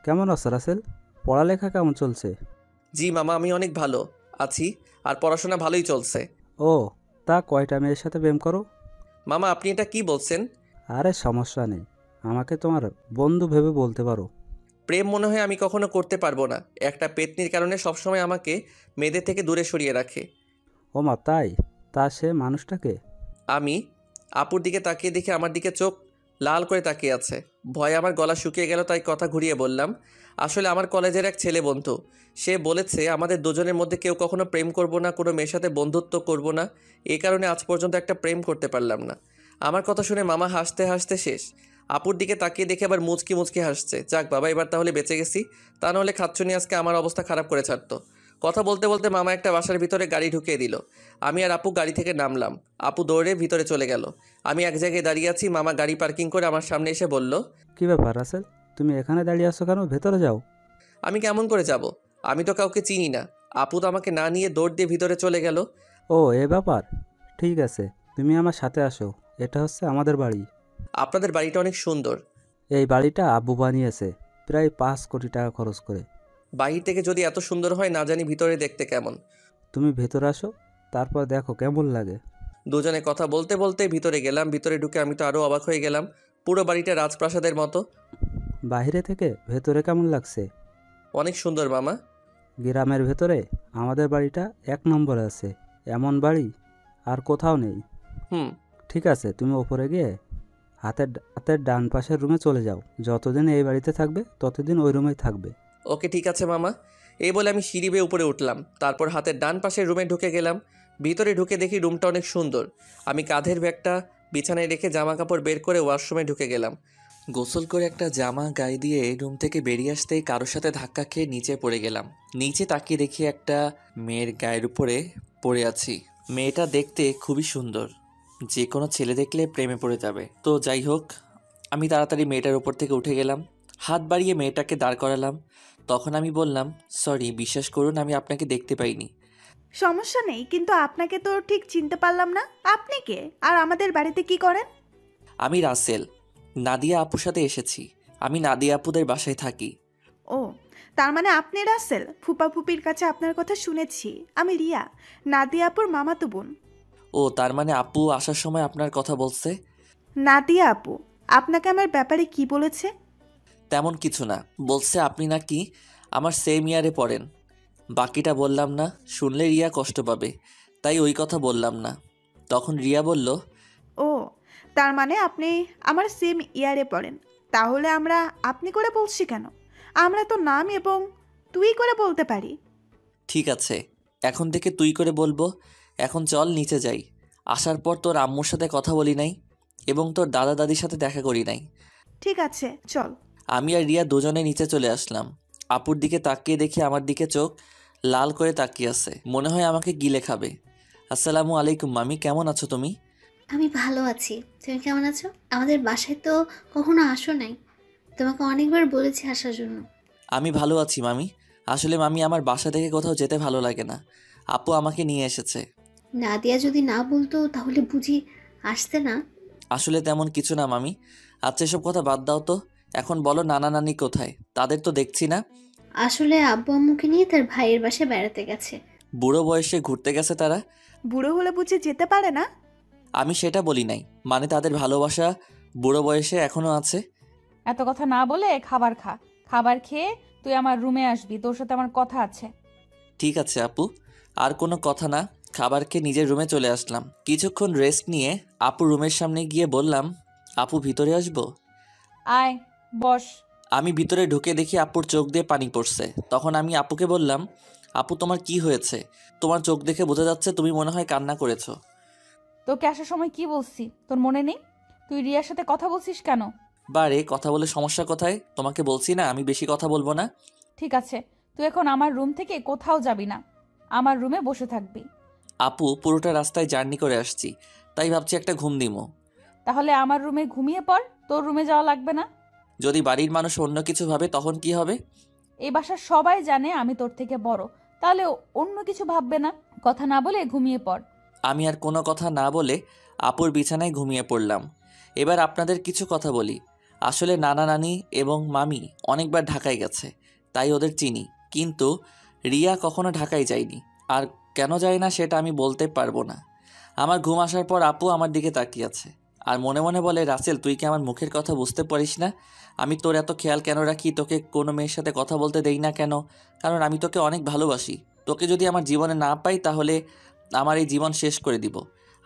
কেমন আছো রাসেল? পড়ালেখা কেমন চলছে? জি মামা, আমি অনেক ভালো আছি, আর পড়াশোনা ভালোই চলছে। ও, তা কয়টা মেয়ের সাথে প্রেম করো? মামা আপনি এটা কি বলছেন? আরে সমস্যা নেই, আমাকে তোমার বন্ধু ভেবে বলতে পারো। প্রেম মনে হয় আমি কখনো করতে পারবো না। একটা পেতনির কারণে সবসময় আমাকে মেয়েদের থেকে দূরে সরিয়ে রাখে। ও মা, তাই? তা সে মানুষটাকে? আমি আপুর দিকে তাকিয়ে দেখি আমার দিকে চোখ লাল করে তাকিয়ে আছে। ভয়ে আমার গলা শুকিয়ে গেল, তাই কথা ঘুরিয়ে বললাম, আসলে আমার কলেজের এক ছেলে বন্ধু। সে বলেছে আমাদের দুজনের মধ্যে কেউ কখনো প্রেম করব না, কোনো মেয়ের সাথে বন্ধুত্ব করব না। এই কারণে আজ পর্যন্ত একটা প্রেম করতে পারলাম না। আমার কথা শুনে মামা হাসতে হাসতে শেষ। আপুর দিকে তাকিয়ে দেখে আবার মুচকি মুচকি হাসছে। যাক বাবা, এবার তাহলে বেঁচে গেছি। তা নাহলে খাচ্ছনি আজকে আমার অবস্থা খারাপ করে ছাড়তো। কথা বলতে বলতে মামা একটা বাসার ভিতরে গাড়ি ঢুকিয়ে দিল। আমি আর আপু গাড়ি থেকে নামলাম। আপু দৌড়ে ভিতরে চলে গেল। আমি এক জায়গায় দাঁড়িয়ে আছি। মামা গাড়ি পার্কিং করে আমার সামনে এসে বলল, কি ব্যাপার রাসেল, তুমি এখানে দাঁড়িয়ে আছো কেন? ভেতরে যাও। আমি কেমন করে যাব? আমি তো কাউকে চিনি না। আপু তো আমাকে না নিয়ে দৌড় দিয়ে ভিতরে চলে গেল। ও, এ ব্যাপার। ঠিক আছে, তুমি আমার সাথে আসো। এটা হচ্ছে আমাদের বাড়ি। আপনাদের বাড়িটা অনেক সুন্দর। এই বাড়িটা আব্বু বানিয়েছে প্রায় 5 কোটি টাকা খরচ করে। বাহির থেকে যদি এত সুন্দর হয়, না জানি ভিতরে দেখতে কেমন। তুমি ভেতরে আসো, তারপর দেখো কেমন লাগে। দুজনে কথা বলতে বলতে ভিতরে গেলাম। ভিতরে ঢুকে আমি তো আরও অবাক হয়ে গেলাম। পুরো বাড়িটা রাজপ্রাসাদের মতো। বাইরে থেকে ভেতরে কেমন লাগছে? অনেক সুন্দর মামা। গ্রামের ভেতরে আমাদের বাড়িটা 1 নম্বরে আছে। এমন বাড়ি আর কোথাও নেই। ঠিক আছে, তুমি ওপরে গিয়ে হাতের ডান পাশের রুমে চলে যাও। যতদিন এই বাড়িতে থাকবে ততদিন ওই রুমেই থাকবে। ওকে ঠিক আছে মামা। এই বলে আমি সিঁড়ি বেয়ে উপরে উঠলাম। তারপর হাতের ডান পাশের রুমে ঢুকে গেলাম। ভিতরে ঢুকে দেখি রুমটা অনেক সুন্দর। আমি কাঁধের ব্যাগটা বিছানায় রেখে জামা কাপড় বের করে ওয়াশরুমে ঢুকে গেলাম। গোসল করে একটা জামা গায়ে দিয়ে রুম থেকে বেরিয়ে আসতেই কারোর সাথে ধাক্কা খেয়ে নিচে পড়ে গেলাম। নিচে তাকিয়ে দেখি একটা মেয়ের গায়ের উপরে পড়ে আছি। মেয়েটা দেখতে খুবই সুন্দর, যে কোনো ছেলে দেখলে প্রেমে পড়ে যাবে। তো যাই হোক, আমি তাড়াতাড়ি মেয়েটার উপর থেকে উঠে গেলাম, হাত বাড়িয়ে মেয়েটাকে দাঁড় করালাম। তখন আমি বললাম, সরি, বিশ্বাস করুন আমি আপনাকে দেখতে পাইনি। সমস্যা নেই, কিন্তু আপনাকে তো ঠিক চিনতে পারলাম না। আপনি কে, আর আমাদের বাড়িতে কি করেন? আমি রাসেল, নাদিয়া আপুর সাথে এসেছি। আমি নাদিয়া আপুদের বাসায় থাকি। ও, তার মানে আপনি রাসেল। ফুপা ফুপির কাছে আপনার কথা শুনেছি। আমি রিয়া, নাদিয়া আপুর মামাতো বোন। ও, তার মানে আপু আসার সময় আপনার কথা বলছে? নাদিয়া আপু আপনাকে আমার ব্যাপারে কি বলেছে? তেমন কিছু না, বলছে আপনি নাকি আমার সেম ইয়ারে পড়েন। বাকিটা বললাম না, শুনলে রিয়া কষ্ট পাবে, তাই ওই কথা বললাম না। তখন রিয়া বলল, ও, তার মানে আপনি আমার সেম ইয়ারে পড়েন। তাহলে আমরা আপনি করে বলছি কেন? আমরা তো নাম এবং তুই করে বলতে পারি। ঠিক আছে, এখন থেকে তুই করে বলবো। এখন চল নিচে যাই। আসার পর তোর আম্মুর সাথে কথা বলি নাই এবং তোর দাদা দাদির সাথে দেখা করি নাই। ঠিক আছে, চল। আমি আর রিয়া দুজনে নিচে চলে আসলাম। আপুর দিকে তাকিয়ে দেখি আমার দিকে চোখ লাল করে তাকিয়ে আছে, মনে হয় আমাকে গিলে খাবে। আসসালামু আলাইকুম মামি, কেমন আছো তুমি? আমি ভালো আছি, তুমি কেমন আছো? আমাদের বাসায় তো কখনো আসো নাই, তোমাকে অনেকবার বলেছি আসার জন্য। আমি ভালো আছি মামি। আসলে মামি, আমার বাসা থেকে কোথাও যেতে ভালো লাগে না। আপু আমাকে নিয়ে এসেছে। নাদিয়া যদি না বলতো তাহলে বুঝি আসতে না? আসলে তেমন কিছু না মামি। আচ্ছা, এসব কথা বাদ দাও তো। এখন বলো, নানা নানি কোথায়? তাদের তো দেখছি না। আসলে আব্বু আম্মুকে নিয়ে তার ভাইয়ের বাসায় বেড়াতে গেছে। বুড়ো বয়সে ঘুরতে গেছে তারা? বুড়ো হলে বুঝে যেতে পারে না? আমি সেটা বলি নাই, মানে তাদের ভালোবাসা বুড়ো বয়সে এখনো আছে। এত কথা না বলে খাবার খা। খাবার খেয়ে তুই আমার রুমে আসবি, তোর সাথে আমার কথা আছে। ঠিক আছে আপু, আর কোনো কথা না। খাবার খেয়ে নিজের রুমে চলে আসলাম। কিছুক্ষণ রেস্ট নিয়ে আপু রুমের সামনে গিয়ে বললাম, আপু ভিতরে আসবো? আয়, বস। আমি ভিতরে ঢুকে দেখি আপুর চোখ দিয়ে পানি পড়ছে। তখন আমি আপুকে বললাম, আপু তোমার কি হয়েছে? তোমার চোখ দেখে বোঝা যাচ্ছে তুমি মনে হয় কান্না করেছো। তোকে আসার সময় কি বলছি তোর মনে নেই? তুই রিয়ার সাথে কথা বলছিস কেন? বারে, কথা বলে সমস্যা কোথায়? তোমাকে বলছি না আমি বেশি কথা বলবো না। ঠিক আছে, তুই এখন আমার রুম থেকে কোথাও যাবি না, আমার রুমে বসে থাকবি। আপু, পুরোটা রাস্তায় জার্নি করে আসছি, তাই ভাবছি একটা ঘুম দিমো। তাহলে আমার রুমে ঘুমিয়ে পড়, তোর রুমে যাওয়া লাগবে না। যদি বাড়ির মানুষ অন্য কিছু ভাবে তখন কি হবে? এই বাসার সবাই জানে আমি তোর থেকে বড়, তাহলে অন্য কিছু ভাববে না। কথা না বলে ঘুমিয়ে পড়। আমি আর কোনো কথা না বলে আপুর বিছানায় ঘুমিয়ে পড়লাম। এবার আপনাদের কিছু কথা বলি। আসলে নানা নানি এবং মামি অনেকবার ঢাকায় গেছে, তাই ওদের চিনি। কিন্তু রিয়া কখনো ঢাকায় যায়নি, আর কেন যায় না সেটা আমি বলতে পারবো না। আমার ঘুম আসার পর আপু আমার দিকে তাকিয়ে আছে আর মনে মনে বলে, রাসেল তুই কি আমার মুখের কথা বুঝতে পারিস না? আমি তোর এত খেয়াল কেন রাখি, তোকে কোনো মেয়ের সাথে কথা বলতে দেই না কেন? কারণ আমি তোকে অনেক ভালোবাসি। তোকে যদি আমার জীবনে না পাই তাহলে আমার এই জীবন শেষ করে দিব।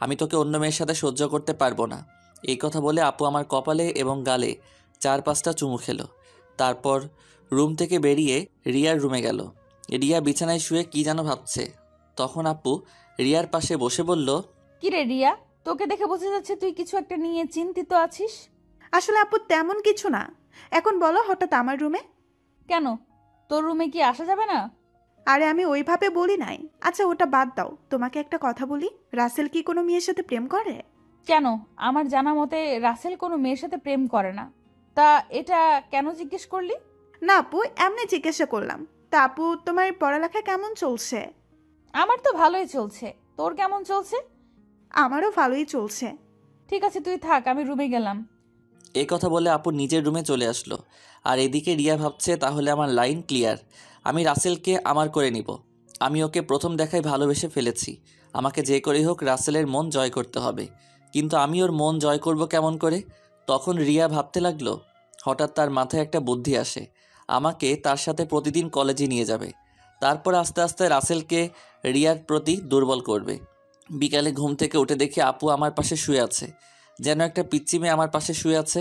আমি তোকে অন্য মেয়ের সাথে সহ্য করতে পারবো না। এই কথা বলে আপু আমার কপালে এবং গালে 4-5টা চুমু খেলো। তারপর রুম থেকে বেরিয়ে রিয়ার রুমে গেল। রিয়া বিছানায় শুয়ে কি যেন ভাবছে। তখন আপু রিয়ার পাশে বসে বলল, কি রে রিয়া, তোকে দেখে বোঝা যাচ্ছে তুই কিছু একটা নিয়ে চিন্তিত আছিস। আসলে আপু তেমন কিছু না। এখন বলো হঠাৎ আমার রুমে? কেন, তোর রুমে কি আসা যাবে না? আরে আমি ওইভাবে বলি নাই। আচ্ছা ওটা বাদ দাও, তোমাকে একটা কথা বলি। রাসেল কি কোনো মেয়ের সাথে প্রেম করে? কেন, আমার জানা মতে রাসেল কোনো মেয়ের সাথে প্রেম করে না। তা এটা কেন জিজ্ঞেস করলি? না আপু, এমনি জিজ্ঞাসা করলাম। তা আপু তোমার পড়ালেখা কেমন চলছে? আমার তো ভালোই চলছে, তোর কেমন চলছে? আমারও ভালোই চলছে। ঠিক আছে তুই থাক, আমি রুমে গেলাম। এই কথা বলে আপু নিজের রুমে চলে আসলো। আর এদিকে রিয়া ভাবছে, তাহলে আমার লাইন ক্লিয়ার। আমি রাসেলকে আমার করে নিব। আমি ওকে প্রথম দেখায় ভালোবেসে ফেলেছি। আমাকে যে করেই হোক রাসেলের মন জয় করতে হবে। কিন্তু আমি ওর মন জয় করব কেমন করে? তখন রিয়া ভাবতে লাগলো। হঠাৎ তার মাথায় একটা বুদ্ধি আসে, আমাকে তার সাথে প্রতিদিন কলেজে নিয়ে যাবে। তারপর আস্তে আস্তে রাসেলকে রিয়ার প্রতি দুর্বল করবে। বিকালে ঘুম থেকে উঠে দেখি আপু আমার পাশে শুয়ে আছে, যেন একটা পিচ্চি মেয়ে আমার পাশে শুয়ে আছে।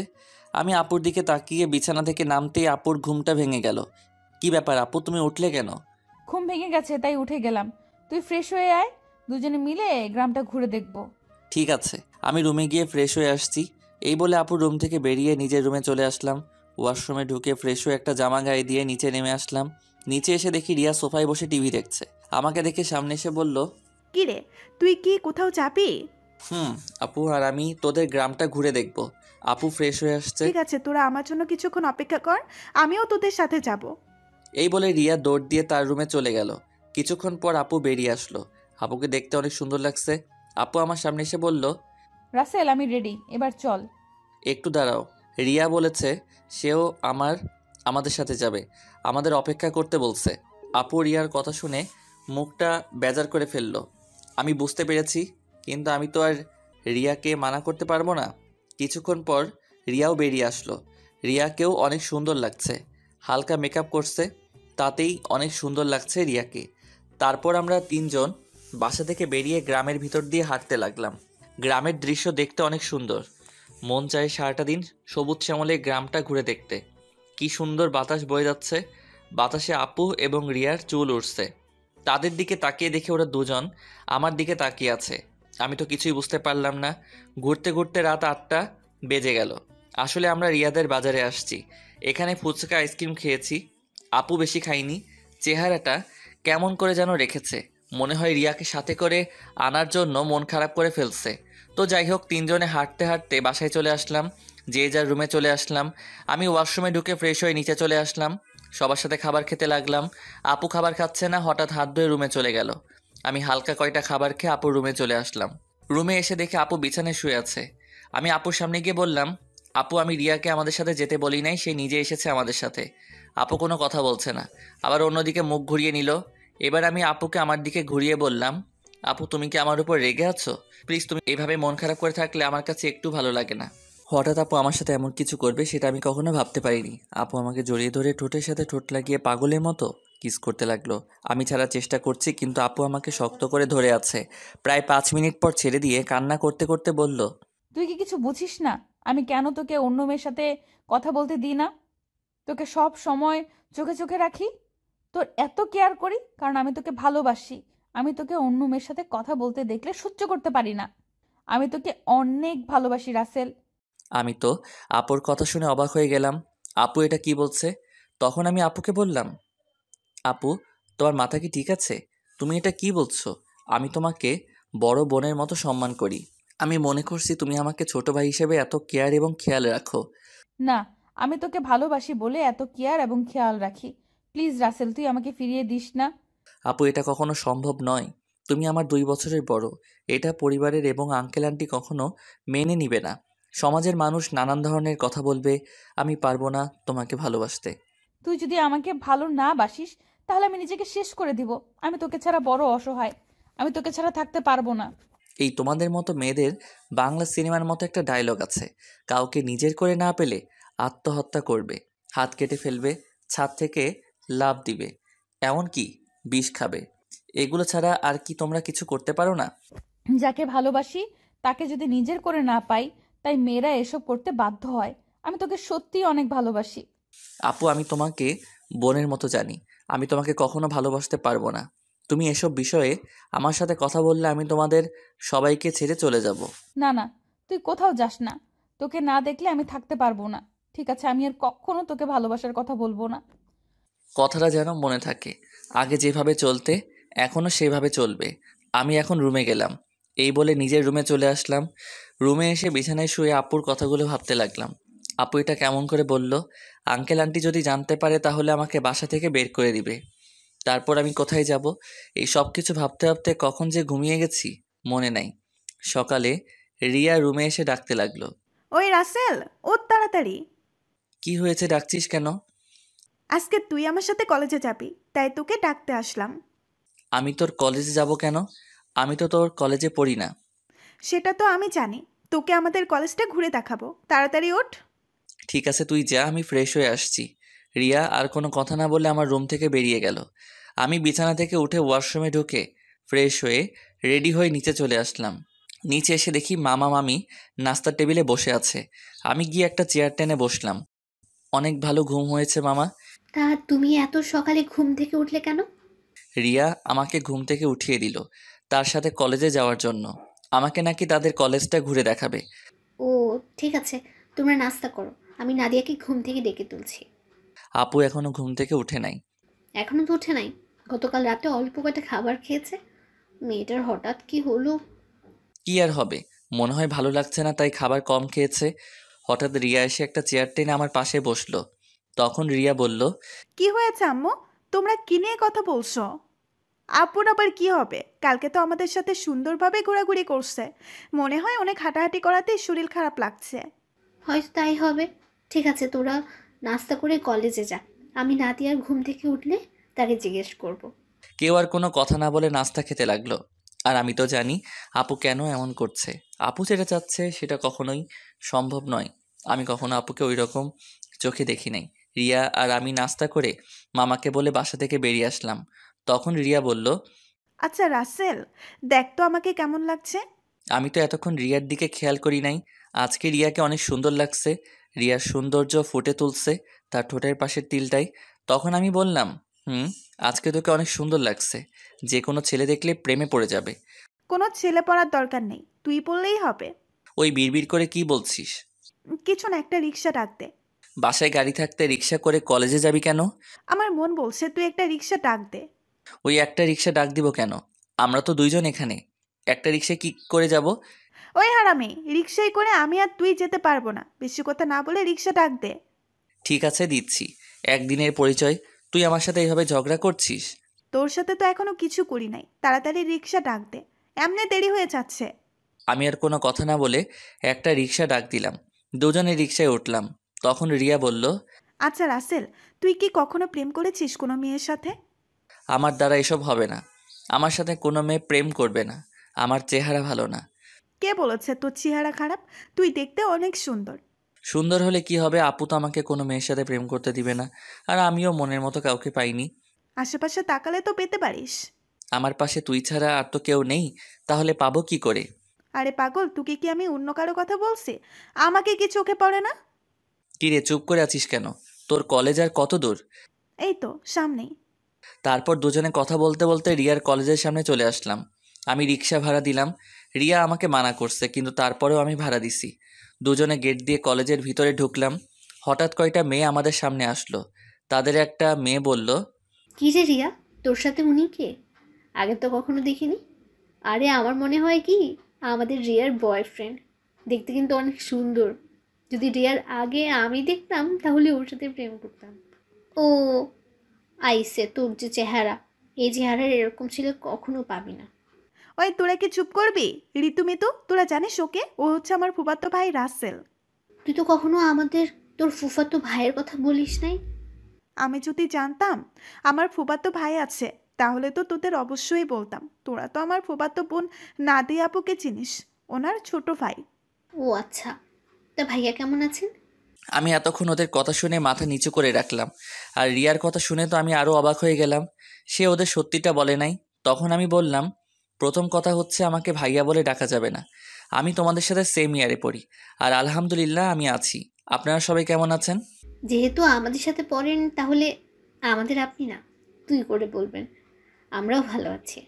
আমি আপুর দিকে তাকিয়ে বিছানা থেকে নামতেই আপুর ঘুমটা ভেঙে গেল। কি ব্যাপার আপু, তুমি উঠলে কেন? ঘুম ভেঙে গেছে তাই উঠে গেলাম। তুই ফ্রেশ হয়ে আয়, দুজনে মিলে গ্রামটা ঘুরে দেখব। ঠিক আছে, আমি রুমে গিয়ে ফ্রেশ হয়ে আসছি। এই বলে আপুর রুম থেকে বেরিয়ে নিজের রুমে চলে আসলাম। ওয়াশরুমে ঢুকে ফ্রেশ হয়ে একটা জামা গায়ে দিয়ে নিচে নেমে আসলাম। নিচে এসে দেখি রিয়া সোফায় বসে টিভি দেখছে। আমাকে দেখে সামনে এসে বলল, কি রে, তুই কি কোথাও যাবি? আপু, আর আমি তোদের গ্রামটা ঘুরে দেখব। আপু ফ্রেশ হয়ে আসছে। ঠিক আছে, তোরা আমার জন্য কিছুক্ষণ অপেক্ষা কর, আমিও তোদের সাথে যাব। এই বলে রিয়া দৌড় দিয়ে তার রুমে চলে গেল। কিছুক্ষণ পর আপু বেরিয়ে আসলো। আপুকে দেখতে অনেক সুন্দর লাগছে। আপু আমার সামনে এসে বলল, রাসেল আমি রেডি, এবার চল। একটু দাঁড়াও। রিয়া বলেছে সেও আমাদের সাথে যাবে, আমাদের অপেক্ষা করতে বলছে। আপু রিয়ার কথা শুনে মুখটা বেজার করে ফেললো। আমি বুঝতে পেরেছি, কিন্তু আমি তো আর রিয়াকে মানা করতে পারবো না। কিছুক্ষণ পর রিয়াও বেরিয়ে আসলো। রিয়াকেও অনেক সুন্দর লাগছে, হালকা মেকআপ করছে, তাতেই অনেক সুন্দর লাগছে রিয়াকে। তারপর আমরা তিনজন বাসা থেকে বেরিয়ে গ্রামের ভিতর দিয়ে হাঁটতে লাগলাম। গ্রামের দৃশ্য দেখতে অনেক সুন্দর। মন চায় সারাটা দিন সবুজ শ্যামলে গ্রামটা ঘুরে দেখতে। কি সুন্দর বাতাস বয়ে যাচ্ছে, বাতাসে আপু এবং রিয়ার চুল উঠছে। তাদের দিকে তাকিয়ে দেখে ওরা দুজন আমার দিকে তাকিয়ে আছে। আমি তো কিছুই বুঝতে পারলাম না। ঘুরতে ঘুরতে রাত 8টা বেজে গেল। আসলে আমরা রিয়াদের বাজারে আসছি, এখানে ফুচকা আইসক্রিম খেয়েছি। আপু বেশি খাইনি, চেহারাটা কেমন করে যেন রেখেছে, মনে হয় রিয়াকে সাথে করে আনার জন্য মন খারাপ করে ফেলছে। তো যাই হোক, তিনজনে হাঁটতে হাঁটতে বাসায় চলে আসলাম, যে যার রুমে চলে আসলাম। আমি ওয়াশরুমে ঢুকে ফ্রেশ হয়ে নিচে চলে আসলাম, সবার সাথে খাবার খেতে লাগলাম। আপু খাবার খাচ্ছে না, হঠাৎ হাত ধুয়ে রুমে চলে গেল। আমি হালকা কয়টা খাবার খেয়ে আপুর রুমে চলে আসলাম। রুমে এসে দেখে আপু বিছানায় শুয়ে আছে। আমি আপুর সামনে গিয়ে বললাম, আপু আমি রিয়াকে আমাদের সাথে যেতে বলি নাই, সে নিজে এসেছে আমাদের সাথে। আপু কোনো কথা বলছে না, আবার অন্যদিকে মুখ ঘুরিয়ে নিল। এবার আমি আপুকে আমার দিকে ঘুরিয়ে বললাম, আপু তুমি কি আমার উপর রেগে আছো? প্লিজ, তুমি এভাবে মন খারাপ করে থাকলে আমার কাছে একটু ভালো লাগে না। হঠাৎ আপু আমার সাথে এমন কিছু করবে সেটা আমি কখনো ভাবতে পারিনি। আপু আমাকে জড়িয়ে ধরে ঠোঁটের সাথে ঠোঁট লাগিয়ে পাগলের মতো কিস করতে লাগলো। আমি ছাড়ার চেষ্টা করছি, কিন্তু আপু আমাকে শক্ত করে ধরে আছে। প্রায় 5 মিনিট পর ছেড়ে দিয়ে কান্না করতে করতে বলল, তুই কি কিছু বুঝিস না আমি কেন তোকে অন্য মেয়ের সাথে কথা বলতে দিই না? তোকে সব সময় চোখে চোখে রাখি, তোর এত কেয়ার করি কারণ আমি তোকে ভালোবাসি। আমি তোকে অন্য মেয়ের সাথে কথা বলতে দেখলে সহ্য করতে পারি না। আমি তোকে অনেক ভালোবাসি রাসেল। আমি তো আপুর কথা শুনে অবাক হয়ে গেলাম। আপু এটা কি বলছে? তখন আমি আপুকে বললাম, আপু তোমার মাথা কি ঠিক আছে? তুমি এটা কি বলছো? আমি তোমাকে বড় বোনের মতো সম্মান করি। আমি মনে করছি তুমি আমাকে ছোট ভাই হিসেবে এত কেয়ার এবং খেয়াল রাখো। না, আমি তোকে ভালোবাসি বলে এত কেয়ার এবং খেয়াল রাখি। প্লিজ রাসেল, তুই আমাকে ফিরিয়ে দিস না। আপু এটা কখনো সম্ভব নয়। তুমি আমার 2 বছরের বড়। এটা পরিবারের এবং আঙ্কেল আন্টি কখনো মেনে নিবে না। সমাজের মানুষ নানান ধরনের কথা বলবে। আমি পারবো না তোমাকে ভালোবাসতে। তুই যদি আমাকে ভালো না বাসিস তাহলে আমি নিজেকে শেষ করে দিব। আমি তোকে ছাড়া বড় অসহায়, আমি তোকে ছাড়া থাকতে পারবো না। এই তোমাদের মতো মেয়েদের বাংলা সিনেমার মতো একটা ডায়লগ আছে, কাউকে নিজের করে না পেলে আত্মহত্যা করবে, হাত কেটে ফেলবে, ছাদ থেকে লাফ দিবে, এমনকি বিষ খাবে। এগুলো ছাড়া আর কি তোমরা কিছু করতে পারো না? যাকে ভালোবাসি তাকে যদি নিজের করে না পাই, তাই মেয়েরা এসব করতে বাধ্য হয়। আমি তোকে সত্যিই অনেক ভালোবাসি। আপু আমি তোমাকে বোনের মতো জানি, আমি তোমাকে কখনো ভালোবাসতে পারবো না। তুমি এসব বিষয়ে আমার সাথে কথা বললে আমি তোমাদের সবাইকে ছেড়ে চলে যাব। না না, তুই কোথাও যাস না। তোকে না দেখলে আমি থাকতে পারবো না। ঠিক আছে, আমি আর কখনো তোকে ভালোবাসার কথা বলবো না। কথাটা যেন মনে থাকে, আগে যেভাবে চলতে এখনও সেভাবে চলবে। আমি এখন রুমে গেলাম, এই বলে নিজের রুমে চলে আসলাম। রুমে এসে বিছানায় শুয়ে আপুর কথাগুলো ভাবতে লাগলাম। আপু এটা কেমন করে বলল? আঙ্কেল আন্টি যদি জানতে পারে তাহলে আমাকে বাসা থেকে বের করে দিবে। তারপর আমি কোথায় যাব? এই সব কিছু ভাবতে ভাবতে কখন যে ঘুমিয়ে গেছি মনে নাই। সকালে রিয়া রুমে এসে ডাকতে লাগলো। ওই রাসেল, ওর তাড়াতাড়ি। কি হয়েছে, ডাকছিস কেন? আজকে তুই আমার সাথে কলেজে যাবি, তাই তোকে ডাকতে আসলাম। আমি তোর কলেজে যাব কেন? আমি তো তোর কলেজে পড়ি না। সেটা তো আমি জানি, তোকে আমাদের কলেজটা ঘুরে দেখাবো, তাড়াতাড়ি ওঠ। ঠিক আছে তুই যা, আমি ফ্রেশ হয়ে আসছি। রিয়া আর কোনো কথা না বলে আমার রুম থেকে বেরিয়ে গেল। আমি বিছানা থেকে উঠে ওয়াশরুমে ঢুকে ফ্রেশ হয়ে রেডি হয়ে নিচে চলে আসলাম। নিচে এসে দেখি মামা মামি নাস্তার টেবিলে বসে আছে। আমি গিয়ে একটা চেয়ার টেনে বসলাম। অনেক ভালো ঘুম হয়েছে মামা। তা তুমি এত সকালে ঘুম থেকে উঠলে কেন? রিয়া আমাকে ঘুম থেকে উঠিয়ে দিল তার সাথে কলেজে যাওয়ার জন্য। আমাকে নাকি তাদের কলেজটা ঘুরে দেখাবে। ও ঠিক আছে, তোমরা নাস্তা করো, আমি নাদিয়াকে ঘুম থেকে ডেকে তুলছি। আপু এখনো ঘুম থেকে উঠে নাই। এখনো তো উঠে নাই? গতকাল রাতে অল্প কয়টা খাবার খেয়েছে। মেয়েটার হঠাৎ কি হলো? কি আর হবে, মনে হয় ভালো লাগছে না তাই খাবার কম খেয়েছে। হঠাৎ রিয়া এসে একটা চেয়ার টেনে আমার পাশে বসলো। তখন রিয়া বলল, কি হয়েছে আম্মু? তোমরা কি নিয়ে কথা বলছো? আপুর আবার কি হবে? কালকে তো আমাদের সাথে সুন্দরভাবে ঘোরাঘুরি করছে। মনে হয় অনেক হাঁটাহাঁটি করাতেই শরীর খারাপ লাগছে। হয়তো তাই হবে। ঠিক আছে, তোরা নাস্তা করে কলেজে যা। আমি নাদিয়ার ঘুম থেকে উঠলে তাকে জিজ্ঞেস করব। কেউ আর কোনো কথা না বলে নাস্তা খেতে লাগলো। আর আমি তো জানি আপু কেন এমন করছে। আপু যেটা চাচ্ছে সেটা কখনোই সম্ভব নয়। আমি কখনো আপুকে ওই রকম চোখে দেখি নাই। রিয়া আর আমি নাস্তা করে মামাকে বলে বাসা থেকে বেরিয়ে আসলাম। তখন রিয়া বলল, আচ্ছা রাসেল, দেখ তো আমাকে কেমন লাগছে। আমি তো এতক্ষণ রিয়ার দিকে খেয়াল করি নাই। আজকে রিয়াকে অনেক সুন্দর লাগছে। রিয়ার সৌন্দর্য ফুটে তুলছে তার ঠোঁটের পাশের তিলটাই। তখন আমি বললাম, আজকে তোকে অনেক সুন্দর লাগছে। যে কোনো ছেলে দেখলে প্রেমে পড়ে যাবে। কোনো ছেলে পড়ার দরকার নেই, তুই বললেই হবে। ওই বিড়বিড় করে কি বলছিস? কিছু না, একটা রিক্সা ডাক দে। বাসায় গাড়ি থাকতে রিক্সা করে কলেজে যাবি কেন? আমার মন বলছে তুই একটা রিক্সা ডাক দে। ওই একটা রিক্সা ডাক দিব কেন? আমরা তো দুইজন এখানে। একটা রিক্সায় কি করে যাব? ওই হারামি, রিক্সায় করে আমি আর তুই যেতে পারবো না। বেশি কথা না বলে রিক্সা ডাক দে। ঠিক আছে, দিচ্ছি। একদিনের পরিচয়, তুই আমার সাথে এইভাবে ঝগড়া করছিস? তোর সাথে তো এখনো কিছু করি নাই, তাড়াতাড়ি রিক্সা ডাক দে, এমনি দেরি হয়ে যাচ্ছে। আমি আর কোনো কথা না বলে একটা রিক্সা ডাক দিলাম। দুজনে রিক্সায় উঠলাম। তখন রিয়া বলল, আচ্ছা রাসেল, তুই কি কখনো প্রেম করেছিস কোনো মেয়ের সাথে? আমার দ্বারা এসব হবে না। আমার সাথে কোনো মেয়ে প্রেম করবে না। আমার চেহারা ভালো না। কে বলেছে তোর চেহারা খারাপ? তুই দেখতে অনেক সুন্দর। সুন্দর হলে কি হবে? আপু তো আমাকে কোনো মেয়ের সাথে প্রেম করতে দিবে না। আর আমিও মনের মতো কাউকে পাইনি। আশেপাশে তাকালে তো পেতে পারিস। আমার পাশে তুই ছাড়া আর তো কেউ নেই। তাহলে পাবো কি করে? আরে পাগল, তোকে কি আমি অন্য কারো কথা বলছি? আমাকে কি চোখে পড়ে না? কিরে, চুপ করে আছিস কেন? তোর কলেজ আর কত দূর? এই তো সামনেই। তারপর দুজনে কথা বলতে বলতে রিয়ার কলেজের সামনে চলে আসলাম। আমি রিক্সা ভাড়া দিলাম। রিয়া আমাকে মানা করছে, কিন্তু তারপরেও আমি ভাড়া দিছি। দুজনে গেট দিয়ে কলেজের ভিতরে ঢুকলাম। হঠাৎ কয়টা মেয়ে আমাদের সামনে আসলো। তাদের একটা মেয়ে বলল, কি রে রিয়া, তোর সাথে উনি কে? আগে তো কখনো দেখিনি। আরে আমার মনে হয় কি, আমাদের রিয়ার বয়ফ্রেন্ড। দেখতে কিন্তু অনেক সুন্দর। যদি রিয়ার আগে আমি দেখতাম তাহলে ওর সাথে প্রেম করতাম। ও আইসে, তোর যে চেহারা, এই চেহারার এরকম ছেলে কখনো পাবি না। ওই তোরা কি চুপ করবি? ঋতুমিতু, তোরা জানিস ওকে? ও হচ্ছে আমার ফুফাতো ভাই রাসেল। তুই তো কখনো আমাদের তোর ফুফাতো ভাইয়ের কথা বলিস নাই। আমি যদি জানতাম আমার ফুফাতো ভাই আছে তাহলে তো তোদের অবশ্যই বলতাম। তোরা তো আমার ফুফাতো বোন নাদিয়া আপুকে চিনিস, ওনার ছোট ভাই। ও আচ্ছা, তা ভাইয়া কেমন আছেন? আমি এতক্ষণ ওদের কথা শুনে মাথা নিচু করে রাখলাম। আর রিয়ার কথা শুনে তো আমি আরও অবাক হয়ে গেলাম। সে ওদের সত্যিটা বলে নাই। তখন আমি বললাম, প্রথম কথা হচ্ছে আমাকে ভাইয়া বলে ডাকা যাবে না। আমি তোমাদের সাথে সেম ইয়ারে পড়ি। আর আলহামদুলিল্লাহ আমি আছি। আপনারা সবাই কেমন আছেন? যেহেতু আমাদের সাথে পড়েন তাহলে আমাদের আপনি না, তুই করে বলবেন। আমরাও ভালো আছি।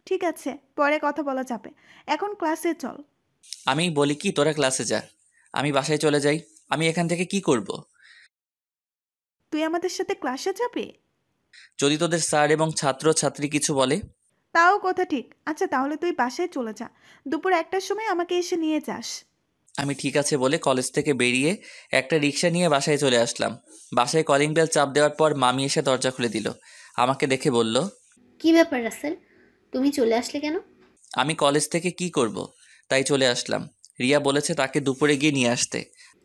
ঠিক আছে, পরে কথা বলা যাবে, এখন ক্লাসে চল। আমি বলি কি, তোরা ক্লাসে যা, আমি বাসায় চলে যাই। আমি এখান থেকে কি করব? তুই আমাদের সাথে ক্লাসে যাবি? যদি তোদের স্যার এবং ছাত্র ছাত্রী কিছু বলে? তাও কথা ঠিক। আচ্ছা তাহলে তুই বাসায় চলে যা, দুপুর 1টার সময় আমাকে এসে নিয়ে যাস। আমি ঠিক আছে বলে কলেজ থেকে বেরিয়ে একটা রিক্সা নিয়ে বাসায় চলে আসলাম। বাসায় কলিং বেল চাপ দেওয়ার পর মামি এসে দরজা খুলে দিল। আমাকে দেখে বলল, কি ব্যাপার রাসেল, তুমি চলে আসলে কেন? আমি কলেজ থেকে কি করব, তাই চলে আসলাম। রিয়া বলেছে তাকে দুপুরে গিয়ে নিয়ে আসতে।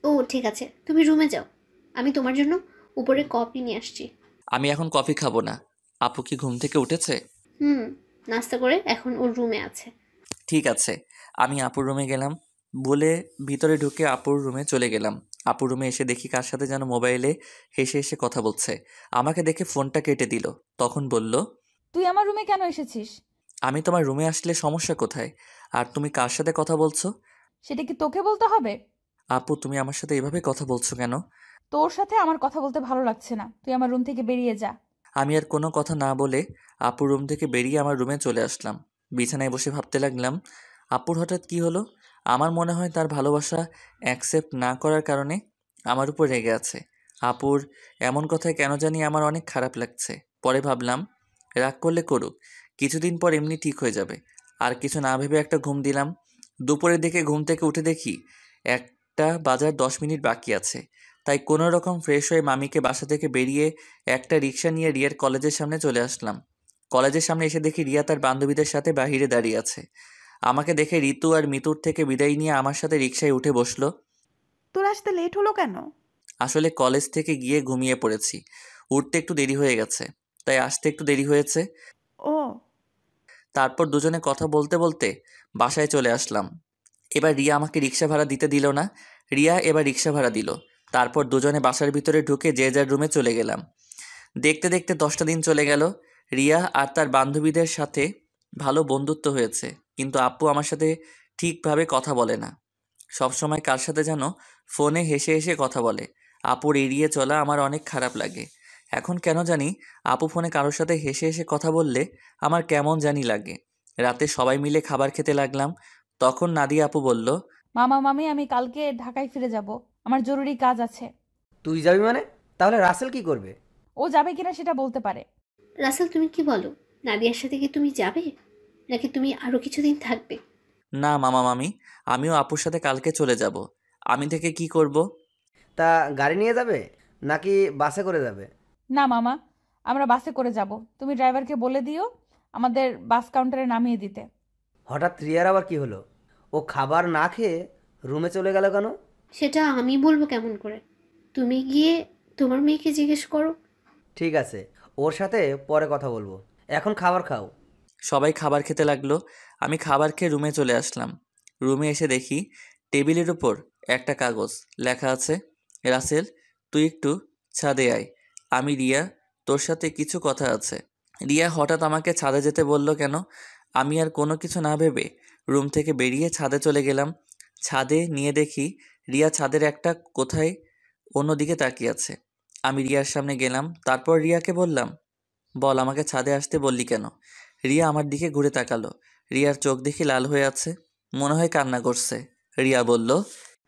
ও ঠিক আছে, তুমি রুমে যাও, আমি তোমার জন্য উপরে কফি নিয়ে আসছি। আমি এখন কফি খাবো না। আপু কি ঘুম থেকে উঠেছে? নাস্তা করে এখন ওর রুমে আছে। ঠিক আছে। আমি আপুর রুমে গেলাম বলে ভিতরে ঢুকে আপুর রুমে চলে গেলাম। আপুর রুমে এসে দেখি কার সাথে যেন মোবাইলে হেসে হেসে কথা বলছে। আমাকে দেখে ফোনটা কেটে দিল। তখন বলল, তুই আমার রুমে কেন এসেছিস? আমি তোমার রুমে আসলে সমস্যা কোথায়? আর তুমি কার সাথে কথা বলছো? সেটা কি তোকে বলতে হবে? আপু, তুমি আমার সাথে এভাবে কথা বলছো কেন? তোর সাথে আমার কথা বলতে ভালো লাগছে না, তুই আমার রুম থেকে বেরিয়ে যা। আমি আর কোনো কথা না বলে আপুর রুম থেকে বেরিয়ে আমার রুমে চলে আসলাম। বিছানায় বসে ভাবতে লাগলাম, আপুর হঠাৎ কি হলো? আমার মনে হয় তার ভালোবাসা অ্যাকসেপ্ট না করার কারণে আমার উপর রেগে আছে। আপুর এমন কথায় কেন জানি আমার অনেক খারাপ লাগছে। পরে ভাবলাম, রাগ করলে করুক, কিছুদিন পর এমনি ঠিক হয়ে যাবে। আর কিছু না ভেবে একটা ঘুম দিলাম। দুপুরের দিকে ঘুম থেকে উঠে দেখি 8টা বাজার 10 মিনিট বাকি আছে, তাই কোনো রকম ফ্রেশ হয়ে মামিকে বাসা থেকে বেরিয়ে একটা রিক্সা নিয়ে রিয়ার কলেজের সামনে চলে আসলাম। কলেজের সামনে এসে দেখি রিয়া তার বান্ধবীদের সাথে বাহিরে দাঁড়িয়ে আছে। আমাকে দেখে ঋতু আর মিতুর থেকে বিদায় নিয়ে আমার সাথে রিক্সায় উঠে বসলো। তোর আসতে লেট হলো কেন? আসলে কলেজ থেকে গিয়ে ঘুমিয়ে পড়েছি, উঠতে একটু দেরি হয়ে গেছে, তাই আসতে একটু দেরি হয়েছে। ও, তারপর দুজনে কথা বলতে বলতে বাসায় চলে আসলাম। এবার রিয়া আমাকে রিক্সা ভাড়া দিতে দিল না, রিয়া এবার রিক্সা ভাড়া দিল। তারপর দুজনে বাসার ভিতরে ঢুকে যে যার রুমে চলে গেলাম। দেখতে দেখতে 10টা দিন চলে গেল। রিয়া আর তার বান্ধবীদের সাথে ভালো বন্ধুত্ব হয়েছে, কিন্তু আপু আমার সাথে ঠিকভাবে কথা বলে না। সবসময় কার সাথে যেন ফোনে হেসে হেসে কথা বলে। আপুর এড়িয়ে চলা আমার অনেক খারাপ লাগে। এখন কেন জানি আপু ফোনে কারোর সাথে হেসে হেসে কথা বললে আমার কেমন জানি লাগে। রাতে সবাই মিলে খাবার খেতে লাগলাম, তখন নাদিয়া আপু বলল, মামা মামি আমি কালকে ঢাকায় ফিরে যাব, আমার জরুরি কাজ আছে। তুই যাবি মানে? তাহলে রাসেল কি করবে? ও যাবে কিনা সেটা বলতে পারে। রাসেল, তুমি কি বলো? নাদিয়ার সাথে কি তুমি যাবে, নাকি তুমি আরও কিছুদিন থাকবে? না মামা মামি, আমিও আপুর সাথে কালকে চলে যাব। আমি থেকে কি করব? তা গাড়ি নিয়ে যাবে নাকি বাসে করে যাবে? না মামা, আমরা বাসে করে যাব। তুমি ড্রাইভারকে বলে দিও আমাদের বাস কাউন্টারে নামিয়ে দিতে। হঠাৎ রিয়ার আবার কি হলো? ও খাবার না খেয়ে রুমে চলে গেল কেন? সেটা আমি বলবো কেমন করে? তুমি গিয়ে তোমার মেয়েকে জিজ্ঞেস করো। ঠিক আছে, ওর সাথে পরে কথা বলবো, এখন খাবার খাও। সবাই খাবার খেতে লাগলো। আমি খাবার খেয়ে রুমে চলে আসলাম। রুমে এসে দেখি টেবিলের উপর একটা কাগজ, লেখা আছে, রাসেল তুই একটু ছাদে আয়, আমি রিয়া, তোর সাথে কিছু কথা আছে। রিয়া হঠাৎ আমাকে ছাদে যেতে বলল কেন? আমি আর কোনো কিছু না ভেবে রুম থেকে বেরিয়ে ছাদে চলে গেলাম। ছাদে নিয়ে দেখি রিয়া ছাদের একটা কোথায় অন্যদিকে তাকিয়ে আছে। আমি রিয়ার সামনে গেলাম, তারপর রিয়াকে বললাম, বল আমাকে ছাদে আসতে বললি কেন? রিয়া আমার দিকে ঘুরে তাকালো। রিয়ার চোখ দেখি লাল হয়ে আছে, মনে হয় কান্না করছে। রিয়া বলল,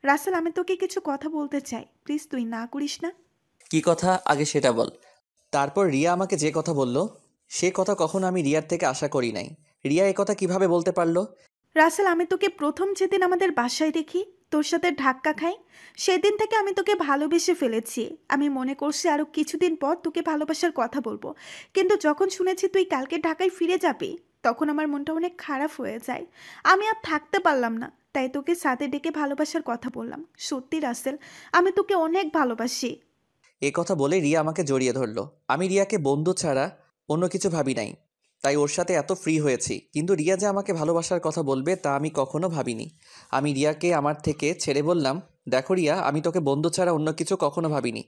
রাসেল আমি তোকে কিছু কথা বলতে চাই, প্লিজ তুই না করিস না। কি কথা আগে সেটা বল। তারপর রিয়া আমাকে যে কথা বলল, সে কথা কখনো আমি রিয়ার থেকে আশা করি নাই। রিয়া এ কথা কিভাবে বলতে পারলো? রাসেল আমি তোকে প্রথম যেদিন আমাদের বাসায় দেখি, তোর সাথে ধাক্কা খাই, সেদিন থেকে আমি তোকে ভালোবেসে ফেলেছি। আমি মনে করছি আরও কিছুদিন পর তোকে ভালোবাসার কথা বলবো, কিন্তু যখন শুনেছি তুই কালকে ঢাকায় ফিরে যাবি, তখন আমার মনটা অনেক খারাপ হয়ে যায়। আমি আর থাকতে পারলাম না, তাই তোকে সাথে ডেকে ভালোবাসার কথা বললাম। সত্যি রাসেল, আমি তোকে অনেক ভালোবাসি। এ কথা বলে রিয়া আমাকে জড়িয়ে ধরলো। আমি রিয়াকে বন্ধু ছাড়া অন্য কিছু ভাবি নাই, তাই ওর সাথে এত ফ্রি হয়েছি। কিন্তু রিয়া যে আমাকে ভালোবাসার কথা বলবে তা আমি কখনো ভাবিনি। আমি রিয়াকে আমার থেকে ছেড়ে বললাম, দেখো রিয়া, আমি তোকে বন্ধু ছাড়া অন্য কিছু কখনো ভাবিনি।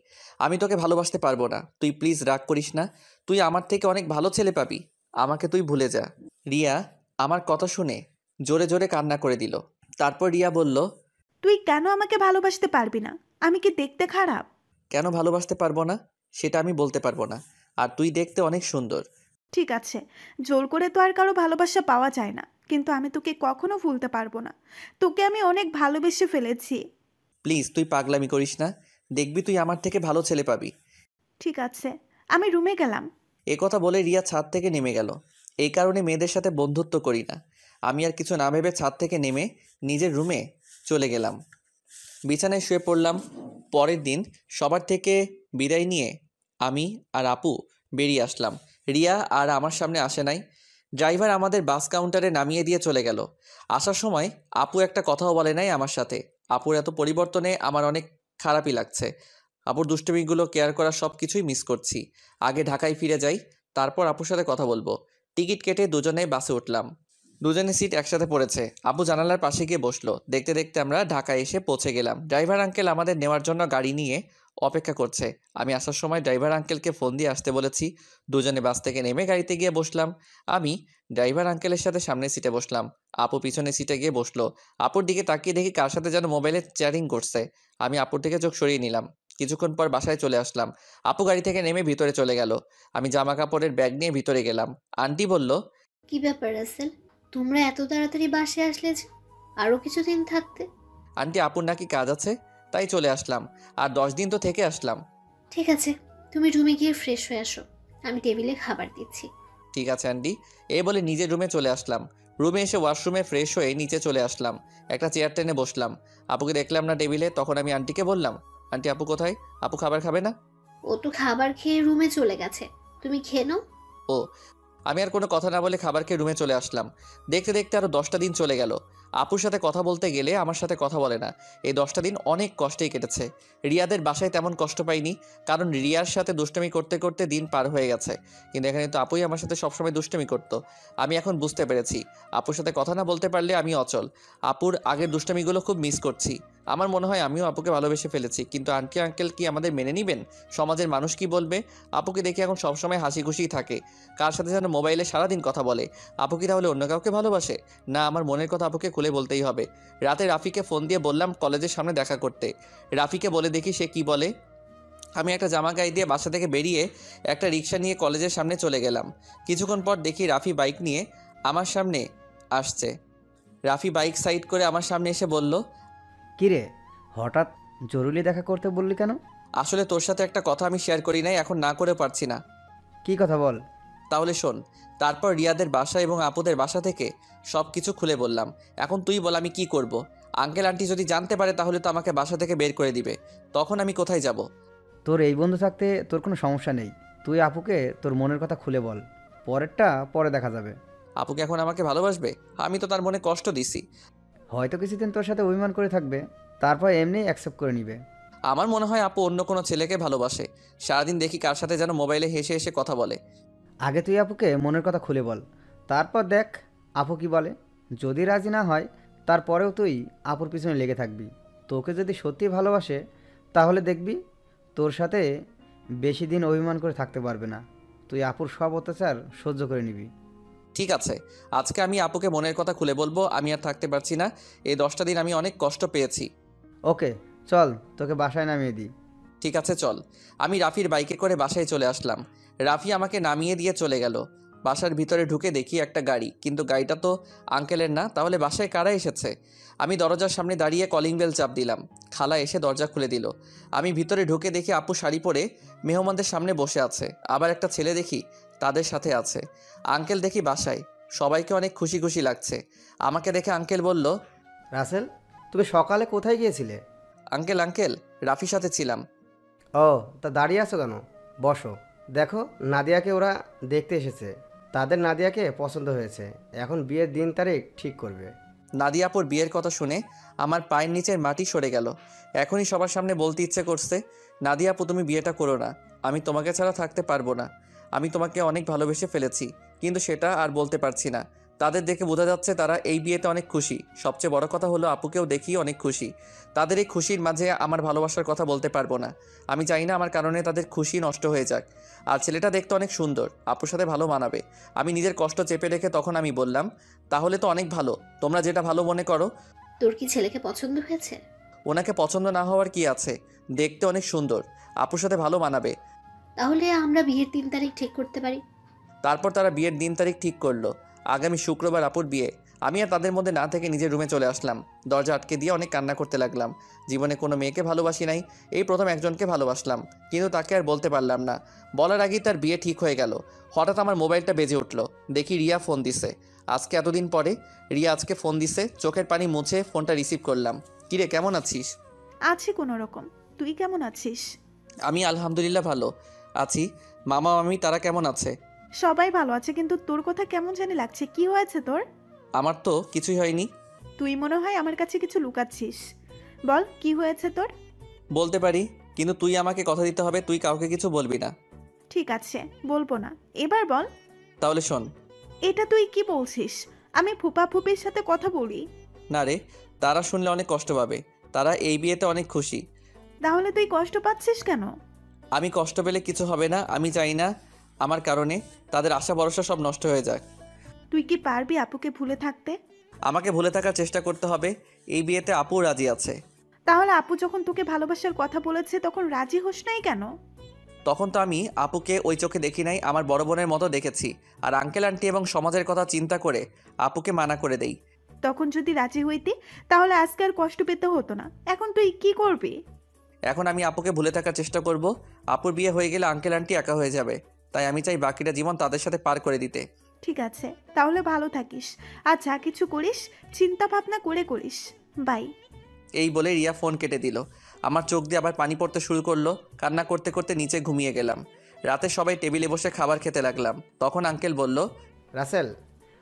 আমি তোকে ভালোবাসতে পারবো না, তুই প্লিজ রাগ করিস না। তুই আমার থেকে অনেক ভালো ছেলে পাবি, আমাকে তুই ভুলে যা। রিয়া আমার কথা শুনে জোরে জোরে কান্না করে দিল। তারপর রিয়া বলল, তুই কেন আমাকে ভালোবাসতে পারবি না? আমি কি দেখতে খারাপ? কেন ভালোবাসতে পারবো না সেটা আমি বলতে পারবো না, আর তুই দেখতে অনেক সুন্দর। ঠিক আছে, জোর করে তো আর কারো ভালোবাসা পাওয়া যায় না, কিন্তু আমি তোকে কখনো ভুলতে পারবো না। তোকে আমি অনেক ভালোবেসে ফেলেছি। প্লিজ তুই পাগলামি করিস না, দেখবি তুই আমার থেকে ভালো ছেলে পাবি। ঠিক আছে, আমি রুমে গেলাম। এ কথা বলে রিয়া ছাদ থেকে নেমে গেল। এই কারণে মেয়েদের সাথে বন্ধুত্ব করি না। আমি আর কিছু না ভেবে ছাদ থেকে নেমে নিজের রুমে চলে গেলাম। বিছানায় শুয়ে পড়লাম। পরের দিন সবার থেকে বিদায় নিয়ে আমি আর আপু বেরিয়ে আসলাম। রিয়া আর আমার সামনে আসে নাই। ড্রাইভার আমাদের বাস কাউন্টারে নামিয়ে দিয়ে চলে গেল। আসার সময় আপু একটা কথাও বলে নাই আমার সাথে। আপুর এত পরিবর্তনে আমার অনেক খারাপই লাগছে। আপুর দুষ্টুমিগুলো, কেয়ার করা সব কিছুই মিস করছি। আগে ঢাকায় ফিরে যাই, তারপর আপুর সাথে কথা বলবো। টিকিট কেটে দুজনে বাসে উঠলাম। দুজনে সিট একসাথে পড়েছে। আপু জানালার পাশে গিয়ে বসলো। দেখতে দেখতে আমরা ঢাকায় এসে পৌঁছে গেলাম। ড্রাইভার আঙ্কেল আমাদের নেওয়ার জন্য গাড়ি নিয়ে অপেক্ষা করছে। আমি আসার সময় ড্রাইভার আঙ্কেলকে ফোন দিয়ে আসতে বলেছি। দুজনে বাস থেকে নেমে গাড়িতে গিয়ে বসলাম। আমি ড্রাইভার আঙ্কেলের সাথে সামনের সিটে বসলাম। আপু পিছনের সিটে গিয়ে বসলো। আপুর দিকে তাকিয়ে দেখি কার সাথে যেন মোবাইলে চ্যাটিং করছে। আমি আপুর থেকে চোখ সরিয়ে নিলাম। কিছুক্ষণ পর বাসায় চলে আসলাম। আপু গাড়ি থেকে নেমে ভিতরে চলে গেল। আমি জামা কাপড়ের ব্যাগ নিয়ে ভিতরে গেলাম। আন্টি বলল, কি ব্যাপার রাসেল, তোমরা এত তাড়াতাড়ি বাসে আসলে যে? আরও কিছুদিন থাকতে। আন্টি আপুর নাকি কাজ আছে, তাই চলে আসলাম। আর 10 দিন তো থেকে আসলাম। ঠিক আছে, তুমি রুমে গিয়ে ফ্রেশ হয়ে আসো, আমি টেবিলে খাবার দিচ্ছি। ঠিক আছে আন্টি, এই বলে নিজের রুমে চলে আসলাম। রুমে এসে ওয়াশরুমে ফ্রেশ হয়ে নিচে চলে আসলাম। একটা চেয়ার টেনে বসলাম। আপুকে দেখলাম না টেবিলে। তখন আমি আন্টিকে বললাম, আন্টি আপু কোথায়? আপু খাবার খাবে না? ও তো খাবার খেয়ে রুমে চলে গেছে, তুমি খেয়ে নাও। ও, আমি আর কোনো কথা না বলে খাবার খেয়ে রুমে চলে আসলাম। দেখতে দেখতে আরও 10টা দিন চলে গেল। আপুর সাথে কথা বলতে গেলে আমার সাথে কথা বলে না। এই 10টা দিন অনেক কষ্টেই কেটেছে। রিয়াদের বাসায় তেমন কষ্ট পাইনি, কারণ রিয়ার সাথে দুষ্টুমি করতে করতে দিন পার হয়ে গেছে। কিন্তু এখানে তো আপুই আমার সাথে সবসময় দুষ্টুমি করতো। আমি এখন বুঝতে পেরেছি, আপুর সাথে কথা না বলতে পারলে আমি অচল। আপুর আগের দুষ্টুমিগুলো খুব মিস করছি। আমার মনে হয় আমিও আপুকে ভালোবেসে ফেলেছি, কিন্তু আন্টি আঙ্কেল কি আমাদের মেনে নেবেন? সমাজের মানুষ কি বলবে? আপুকে দেখে এখন সবসময় হাসি খুশিই থাকে। কার সাথে যেন মোবাইলে সারাদিন কথা বলে। আপু কি তাহলে অন্য কাউকে ভালোবাসে? না, আমার মনের কথা আপুকে খুলে বলতেই হবে। রাতে রাফিকে ফোন দিয়ে বললাম কলেজের সামনে দেখা করতে। রাফিকে বলে দেখি সে কি বলে। আমি একটা জামা গায়ে দিয়ে বাসা থেকে বেরিয়ে একটা রিক্সা নিয়ে কলেজের সামনে চলে গেলাম। কিছুক্ষণ পর দেখি রাফি বাইক নিয়ে আমার সামনে আসছে। রাফি বাইক সাইড করে আমার সামনে এসে বলল, কিরে, হঠাৎ জরুরি দেখা করতে বললি কেন? আসলে তোর সাথে একটা কথা আমি শেয়ার করি নাই, এখন না করে পারছি না। কি কথা বল। তাহলে শোন। তারপর রিয়াদের বাসা এবং আপুদের বাসা থেকে সব কিছু খুলে বললাম। এখন তুই বল আমি কি করব? আঙ্কেল আন্টি যদি জানতে পারে তাহলে তো আমাকে বাসা থেকে বের করে দিবে। তখন আমি কোথায় যাব? তোর এই বন্ধু থাকতে তোর কোনো সমস্যা নেই। তুই আপুকে তোর মনের কথা খুলে বল, পরেরটা পরে দেখা যাবে। আপুকে এখন আমাকে ভালোবাসবে? আমি তো তার মনে কষ্ট দিছি। হয়তো কিছুদিন তোর সাথে অভিমান করে থাকবে, তারপর এমনি অ্যাকসেপ্ট করে নিবে। আমার মনে হয় আপু অন্য কোনো ছেলেকে ভালোবাসে। সারাদিন দেখি কার সাথে যেন মোবাইলে হেসে হেসে কথা বলে। আগে তুই আপুকে মনের কথা খুলে বল, তারপর দেখ আপু কি বলে। যদি রাজি না হয় তারপরেও তুই আপুর পিছনে লেগে থাকবি। তোকে যদি সত্যি ভালোবাসে তাহলে দেখবি তোর সাথে বেশি দিন অভিমান করে থাকতে পারবে না। তুই আপুর সব অত্যাচার সহ্য করে নিবি। ঠিক আছে, আজকে আমি আপুকে মনের কথা খুলে বলবো। আমি আর থাকতে পারছি না। এই 10টা দিন আমি অনেক কষ্ট পেয়েছি। ওকে চল, তোকে বাসায় নামিয়ে দিই। ঠিক আছে চল। আমি রাফির বাইকে করে বাসায় চলে আসলাম। রাফি আমাকে নামিয়ে দিয়ে চলে গেল। বাসার ভিতরে ঢুকে দেখি একটা গাড়ি, কিন্তু গাড়িটা তো আঙ্কেলের না। তাহলে বাসায় কারা এসেছে? আমি দরজার সামনে দাঁড়িয়ে কলিং বেল চাপ দিলাম। খালা এসে দরজা খুলে দিল। আমি ভিতরে ঢুকে দেখি আপু শাড়ি পরে মেহমানদের সামনে বসে আছে। আবার একটা ছেলে দেখি তাদের সাথে আছে। আঙ্কেল দেখি বাসায়। সবাইকে অনেক খুশি খুশি লাগছে। আমাকে দেখে আঙ্কেল বলল, রাসেল, তুমি সকালে কোথায় গিয়েছিলে? আঙ্কেল আঙ্কেল রাফির সাথে ছিলাম। ও, তা দাঁড়িয়ে আছো কেন? বসো। দেখো, নাদিয়াকে ওরা দেখতে এসেছে। তাদের নাদিয়াকে পছন্দ হয়েছে। এখন বিয়ের দিন তারিখ ঠিক করবে। নাদিয়াপুর বিয়ের কথা শুনে আমার পায়ের নিচের মাটি সরে গেল। এখনই সবার সামনে বলতে ইচ্ছে করছে, নাদিয়াপু তুমি বিয়েটা করো না। আমি তোমাকে ছাড়া থাকতে পারবো না। আমি তোমাকে অনেক ভালোবেসে ফেলেছি, কিন্তু সেটা আর বলতে পারছি না। তাদের দেখে বোঝা যাচ্ছে তারা এই বিয়েতে অনেক খুশি। সবচেয়ে বড় কথা হলো আপুকেও দেখি অনেক খুশি। তাদের এই খুশির মাঝে আমার ভালোবাসার কথা বলতে পারবো না। আমি চাই না আমার কারণে তাদের খুশি নষ্ট হয়ে যাক। আর ছেলেটা দেখতে অনেক সুন্দর, আপুর সাথে ভালো মানাবে। আমি নিজের কষ্ট চেপে রেখে তখন আমি বললাম, তাহলে তো অনেক ভালো, তোমরা যেটা ভালো মনে করো। তোর কি ছেলেকে পছন্দ হয়েছে? ওনাকে পছন্দ না হওয়ার কি আছে? দেখতে অনেক সুন্দর, আপুর সাথে ভালো মানাবে। তাহলে আমরা বিয়ের 3 তারিখ ঠিক করতে পারি। তারপর তারা বিয়ের দিন তারিখ ঠিক করলো। আগামী শুক্রবার আপুর বিয়ে। আমি আর তাদের মধ্যে না থেকে নিজের রুমে চলে আসলাম। দরজা আটকে দিয়ে অনেক কান্না করতে লাগলাম। জীবনে কোনো মেয়েকে ভালোবাসি নাই, এই প্রথম একজনকে ভালোবাসলাম, কিন্তু তাকে আর বলতে পারলাম না। বলার আগেই তার বিয়ে ঠিক হয়ে গেল। হঠাৎ আমার মোবাইলটা বেজে উঠলো। দেখি রিয়া ফোন দিছে। আজকে এতদিন পরে রিয়া আজকে ফোন দিছে। চোখের পানি মুছে ফোনটা রিসিভ করলাম। কিরে, কেমন আছিস? আছি কোনো রকম। তুই কেমন আছিস? আমি আলহামদুলিল্লাহ ভালো আছি। মামা মামি তারা কেমন আছে? সবাই ভালো আছে, কিন্তু তোর কথা কেমন জানি লাগছে। কি হয়েছে তোর? আমার তো কিছুই হয়নি। তুই মনে হয় আমার কাছে কিছু লুকাচ্ছিস। বল কি হয়েছে তোর? বলতে পারি, কিন্তু তুই আমাকে কথা দিতে হবে, তুই কাউকে কিছু বলবি না। ঠিক আছে, বলবো না। এবার বল। তাহলে শোন। এটা তুই কি বলছিস? আমি ফুপা ফুপির সাথে কথা বলি? না রে, তারা শুনলে অনেক কষ্ট পাবে। তারা এই বিয়েতে অনেক খুশি। তাহলে তুই কষ্ট পাচ্ছিস কেন? আমি কষ্ট পেলে কিছু হবে না। আমি চাই না আমার কারণে তাদের আশা ভরসা সব নষ্ট হয়ে যাক। তুই কি পারবি আপুকে ভুলে থাকতে? আমাকে ভুলে থাকার চেষ্টা করতে হবে। এই বিয়েতে আপু রাজি আছে। তাহলে আপু যখন তোকে ভালোবাসার কথা বলেছে তখন রাজি হোস নাই কেন? তখন তো আমি আপুকে ওই চোখে দেখি নাই, আমার বড় বোনের মতো দেখেছি। আর আঙ্কেল আন্টি এবং সমাজের কথা চিন্তা করে আপুকে মানা করে দেই। তখন যদি রাজি হইতি তাহলে আজকে আর কষ্ট পেতে হতো না। এখন তুই কি করবি? এখন আমি আপুকে ভুলে থাকার চেষ্টা করব। আপুর বিয়ে হয়ে গেলে আঙ্কেল আন্টি একা হয়ে যাবে। তাই আমি চাই বাকিটা জীবন তাদের সাথে পার করে দিতে। ঠিক আছে, তাহলে ভালো থাকিস। আর যা কিছু করিস চিন্তা ভাবনা করে করিস। বাই। এই বলে রিয়া ফোন কেটে দিল। আমার চোখ দিয়ে আবার পানি পড়তে শুরু করলো। কান্না করতে করতে নিচে ঘুমিয়ে গেলাম। রাতে সবাই টেবিলে বসে খাবার খেতে লাগলাম। তখন আঙ্কেল বলল, রাসেল,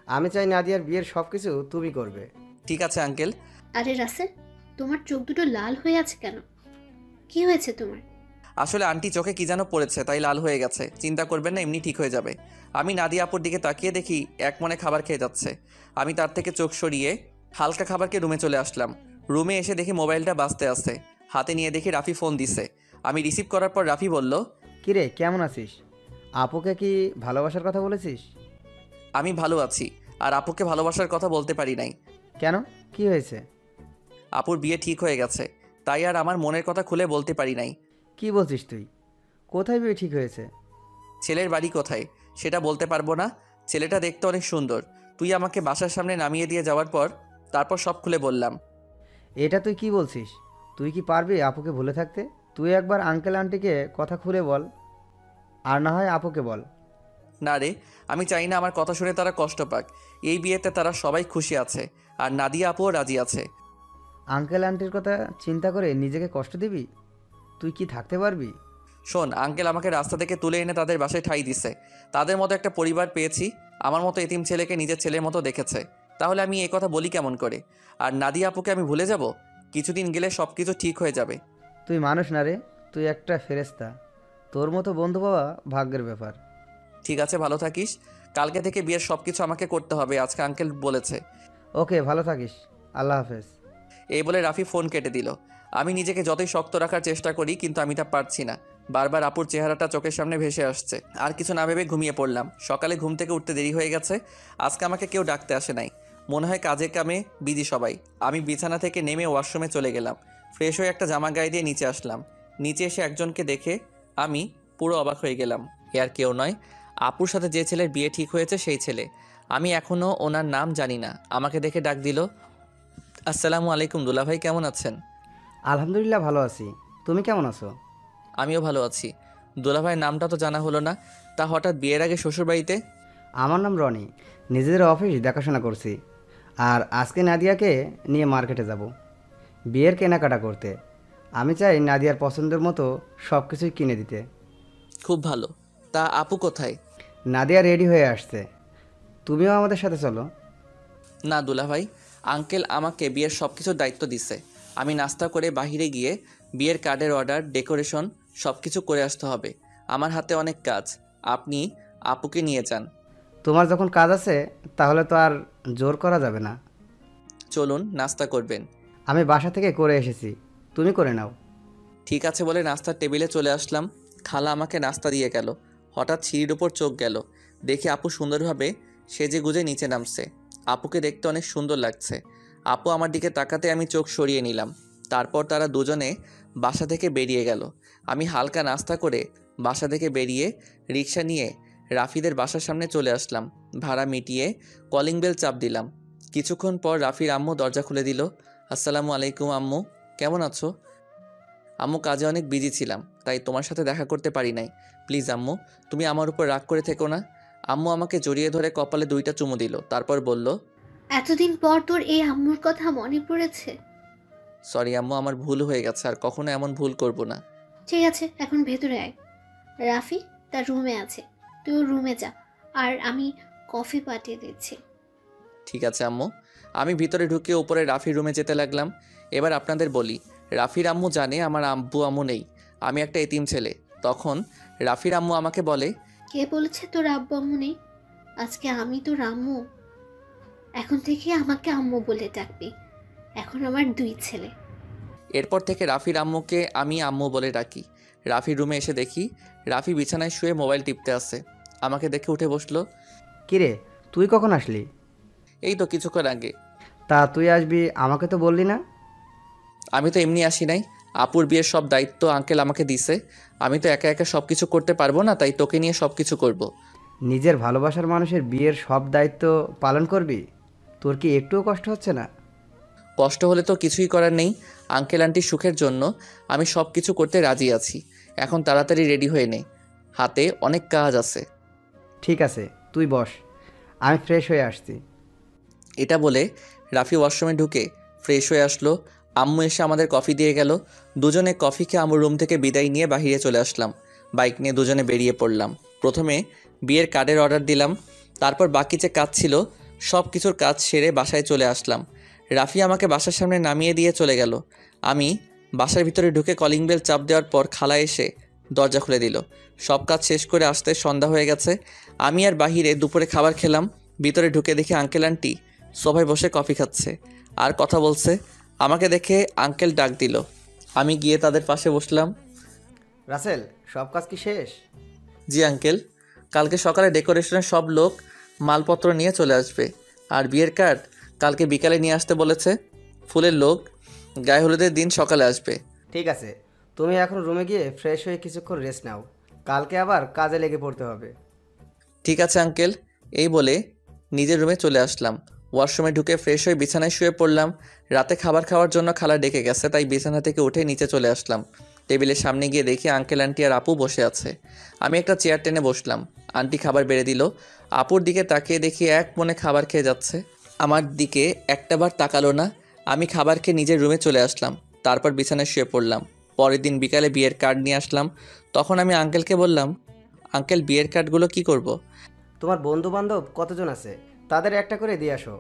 আমি চাই নাদিয়ার বিয়ের সব কিছু তুমি করবে। ঠিক আছে আঙ্কেল। আরে রাসেল, তোমার চোখ দুটো লাল হয়ে আছে কেন? কি হয়েছে তোমার? আসলে আন্টি চোখে কি যেন পড়েছে, তাই লাল হয়ে গেছে। চিন্তা করবেন না, এমনি ঠিক হয়ে যাবে। আমি নাদিয়া আপুর দিকে তাকিয়ে দেখি এক মনে খাবার খেয়ে যাচ্ছে। আমি তার থেকে চোখ সরিয়ে হালকা খাবারকে রুমে চলে আসলাম। রুমে এসে দেখি মোবাইলটা বাজতে আছে। হাতে নিয়ে দেখি রাফি ফোন দিছে। আমি রিসিভ করার পর রাফি বলল, কিরে কেমন আছিস? আপুকে কি ভালোবাসার কথা বলেছিস? আমি ভালো আছি, আর আপুকে ভালোবাসার কথা বলতে পারি নাই। কেন, কি হয়েছে? আপুর বিয়ে ঠিক হয়ে গেছে, তাই আর আমার মনের কথা খুলে বলতে পারি নাই। কি বলছিস তুই? কোথায় বিয়ে ঠিক হয়েছে? ছেলের বাড়ি কোথায় সেটা বলতে পারবো না। ছেলেটা দেখতে অনেক সুন্দর। তুই আমাকে বাসার সামনে নামিয়ে দিয়ে যাওয়ার পর তারপর সব খুলে বললাম। এটা তুই কি বলছিস? তুই কি পারবি আপুকে ভুলে থাকতে? তুই একবার আঙ্কেল আন্টিকে কথা খুলে বল, আর না হয় আপুকে বল। না রে, আমি চাই না আমার কথা শুনে তারা কষ্ট পাক। এই বিয়েতে তারা সবাই খুশি আছে, আর নাদিয়া আপুও রাজি আছে। আঙ্কেল আন্টির কথা চিন্তা করে নিজেকে কষ্ট দিবি? তুই কি থাকতে পারবি? শোন, আঙ্কেল আমাকে রাস্তা থেকে তুলে এনে তাদের বাসায় ঠাঁই দিছে। তাদের মতো একটা পরিবার পেয়েছি। আমার মতো এতিম ছেলেকে নিজের ছেলের মতো দেখেছে। তাহলে আমি এই কথা বলি কেমন করে? আর নাদিয়া আপুকে আমি ভুলে যাব? কিছুদিন গেলে সব কিছু ঠিক হয়ে যাবে। তুই মানুষ না রে, তুই একটা ফেরেশতা। তোর মতো বন্ধু পাওয়া ভাগ্যের ব্যাপার। ঠিক আছে, ভালো থাকিস। কালকে থেকে বিয়ের সব কিছু আমাকে করতে হবে, আজকে আঙ্কেল বলেছে। ওকে, ভালো থাকিস। আল্লাহ হাফেজ। এই বলে রাফি ফোন কেটে দিল। আমি নিজেকে যতই শক্ত রাখার চেষ্টা করি, কিন্তু আমি তা পারছি না। বারবার আপুর চেহারাটা চোখের সামনে ভেসে আসছে। আর কিছু না ভেবে ঘুমিয়ে পড়লাম। সকালে ঘুম থেকে উঠতে দেরি হয়ে গেছে। আজকে আমাকে কেউ ডাকতে আসে নাই। মনে হয় কাজে কামে বিজি সবাই। আমি বিছানা থেকে নেমে ওয়াশরুমে চলে গেলাম। ফ্রেশ হয়ে একটা জামা গায়ে দিয়ে নিচে আসলাম। নিচে এসে একজনকে দেখে আমি পুরো অবাক হয়ে গেলাম। এ আর কেউ নয়, আপুর সাথে যে ছেলের বিয়ে ঠিক হয়েছে সেই ছেলে। আমি এখনও ওনার নাম জানি না। আমাকে দেখে ডাক দিল, আসসালামু আলাইকুম দুলাভাই, কেমন আছেন? আলহামদুলিল্লাহ ভালো আছি। তুমি কেমন আছো? আমিও ভালো আছি। দুলাভাইয়ের নামটা তো জানা হলো না, তা হঠাৎ বিয়ের আগে শ্বশুরবাড়িতে? আমার নাম রনি। নিজেদের অফিস দেখাশোনা করছি। আর আজকে নাদিয়াকে নিয়ে মার্কেটে যাব বিয়ের কেনাকাটা করতে। আমি চাই নাদিয়ার পছন্দের মতো সব কিছুই কিনে দিতে। খুব ভালো। তা আপু কোথায়? নাদিয়া রেডি হয়ে আসছে, তুমিও আমাদের সাথে চলো। না দুলাভাই, আঙ্কেল আমাকে বিয়ের সব কিছুর দায়িত্ব দিছে। আমি নাস্তা করে বাহিরে গিয়ে বিয়ের কার্ডের অর্ডার, ডেকোরেশন সব কিছু করে আসতে হবে। আমার হাতে অনেক কাজ। আপনি আপুকে নিয়ে যান। তোমার যখন কাজ আছে তাহলে তো আর জোর করা যাবে না। চলুন, নাস্তা করবেন। আমি বাসা থেকে করে এসেছি, তুমি করে নাও। ঠিক আছে বলে নাস্তার টেবিলে চলে আসলাম। খালা আমাকে নাস্তা দিয়ে গেল। হঠাৎ সিঁড়ির ওপর চোখ গেল। দেখি আপু সুন্দরভাবে সেজে গুজে নিচে নামছে। আপুকে দেখতে অনেক সুন্দর লাগছে। আপু আমার দিকে তাকাতে আমি চোখ সরিয়ে নিলাম। তারপর তারা দুজনে বাসা থেকে বেরিয়ে গেল। আমি হালকা নাস্তা করে বাসা থেকে বেরিয়ে রিক্সা নিয়ে রাফিদের বাসার সামনে চলে আসলাম। ভাড়া মিটিয়ে কলিং বেল চাপ দিলাম। কিছুক্ষণ পর রাফির আম্মু দরজা খুলে দিল। আসসালামু আলাইকুম আম্মু, কেমন আছো? আম্মু, কাজে অনেক বিজি ছিলাম, তাই তোমার সাথে দেখা করতে পারি নাই। প্লিজ আম্মু, তুমি আমার উপর রাগ করে থেকো না। আম্মু আমাকে জড়িয়ে ধরে কপালে 2টা চুমু দিল। তারপর বলল, এতদিন পর তোর এই আম্মুর কথা মনে পড়েছে? সরি আম্মু, আমার ভুল হয়ে গেছে, আর কখনো এমন ভুল করব না। ঠিক আছে, এখন ভেতরে আয়। রাফি তার রুমে আছে, তুই ওর রুমে যা, আর আমি কফি পাঠিয়ে দিচ্ছি। ঠিক আছে আম্মু। আমি ভিতরে ঢুকে উপরে রাফির রুমে যেতে লাগলাম। এবার আপনাদের বলি, রাফির আম্মু জানে আমার আব্বু আম্মু নেই, আমি একটা এতিম ছেলে। তখন রাফির আম্মু আমাকে বলে, কে বলেছে তোর আব্বু আম্মু নেই? আজকে আমি তোর আম্মু। এখন থেকে আমাকে আম্মু বলে ডাকবি। এখন আমার 2 ছেলে। এরপর থেকে রাফির আম্মুকে আমি আম্মু বলে ডাকি। রাফির রুমে এসে দেখি রাফি বিছানায় শুয়ে মোবাইল টিপতে আছে। আমাকে দেখে উঠে বসলো। কিরে, তুই কখন আসলি? এই তো কিছুক্ষণ আগে। তা তুই আসবি, আমাকে তো বললি না। আমি তো এমনি আসি নাই। আপুর বিয়ের সব দায়িত্ব আঙ্কেল আমাকে দিছে। আমি তো একা একা সব কিছু করতে পারবো না, তাই তোকে নিয়ে সব কিছু করব। নিজের ভালোবাসার মানুষের বিয়ের সব দায়িত্ব পালন করবি? তোর কি একটুও কষ্ট হচ্ছে না? কষ্ট হলে তো কিছুই করার নেই। আঙ্কেল আন্টির সুখের জন্য আমি সব কিছু করতে রাজি আছি। এখন তাড়াতাড়ি রেডি হয়ে নে, হাতে অনেক কাজ আছে। ঠিক আছে, তুই বস, আমি ফ্রেশ হয়ে আসছি। এটা বলে রাফি ওয়াশরুমে ঢুকে ফ্রেশ হয়ে আসলো। আম্মু এসে আমাদের কফি দিয়ে গেল। দুজনে কফি খেয়ে আম্মুর রুম থেকে বিদায় নিয়ে বাইরে চলে আসলাম। বাইক নিয়ে দুজনে বেরিয়ে পড়লাম। প্রথমে বিয়ের কার্ডের অর্ডার দিলাম, তারপর বাকি যে কাজ ছিল সব কিছুর কাজ সেরে বাসায় চলে আসলাম। রাফি আমাকে বাসার সামনে নামিয়ে দিয়ে চলে গেল। আমি বাসার ভিতরে ঢুকে কলিং বেল চাপ দেওয়ার পর খালা এসে দরজা খুলে দিল। সব কাজ শেষ করে আসতে সন্ধ্যা হয়ে গেছে। আমি আর বাহিরে দুপুরে খাবার খেলাম। ভিতরে ঢুকে দেখি আঙ্কেল আন্টি সোফায় বসে কফি খাচ্ছে আর কথা বলছে। আমাকে দেখে আঙ্কেল ডাক দিল। আমি গিয়ে তাদের পাশে বসলাম। রাসেল, সব কাজ কি শেষ? জি আঙ্কেল, কালকে সকালে ডেকোরেশনের সব লোক মালপত্র নিয়ে চলে আসবে, আর বিয়ের কার্ড কালকে বিকালে নিয়ে আসতে বলেছে। ফুলের লোক গায়ে হলুদের দিন সকালে আসবে। ঠিক আছে, তুমি এখন রুমে গিয়ে ফ্রেশ হয়ে কিছুক্ষণ রেস্ট নাও, কালকে আবার কাজে লেগে পড়তে হবে। ঠিক আছে আঙ্কেল, এই বলে নিজের রুমে চলে আসলাম। ওয়াশরুমে ঢুকে ফ্রেশ হয়ে বিছানায় শুয়ে পড়লাম। রাতে খাবার খাওয়ার জন্য খালা ডেকে গেছে, তাই বিছানা থেকে উঠে নিচে চলে আসলাম। টেবিলের সামনে গিয়ে দেখি আঙ্কেল আন্টি আর আপু বসে আছে। আমি একটা চেয়ার টেনে বসলাম। আন্টি খাবার বেড়ে দিল। আপুর দিকে তাকিয়ে দেখি এক মনে খাবার খেয়ে যাচ্ছে। আমার দিকে একটাবার তাকালো না। আমি খাবার খেয়ে নিজের রুমে চলে আসলাম। তারপর বিছানায় শুয়ে পড়লাম। পরের দিন বিকালে বিয়ের কার্ড নিয়ে আসলাম। তখন আমি আঙ্কেলকে বললাম, আঙ্কেল বিয়ের কার্ডগুলো কি করব? তোমার বন্ধু বান্ধব কতজন আছে তাদের একটা করে দিয়ে আসো,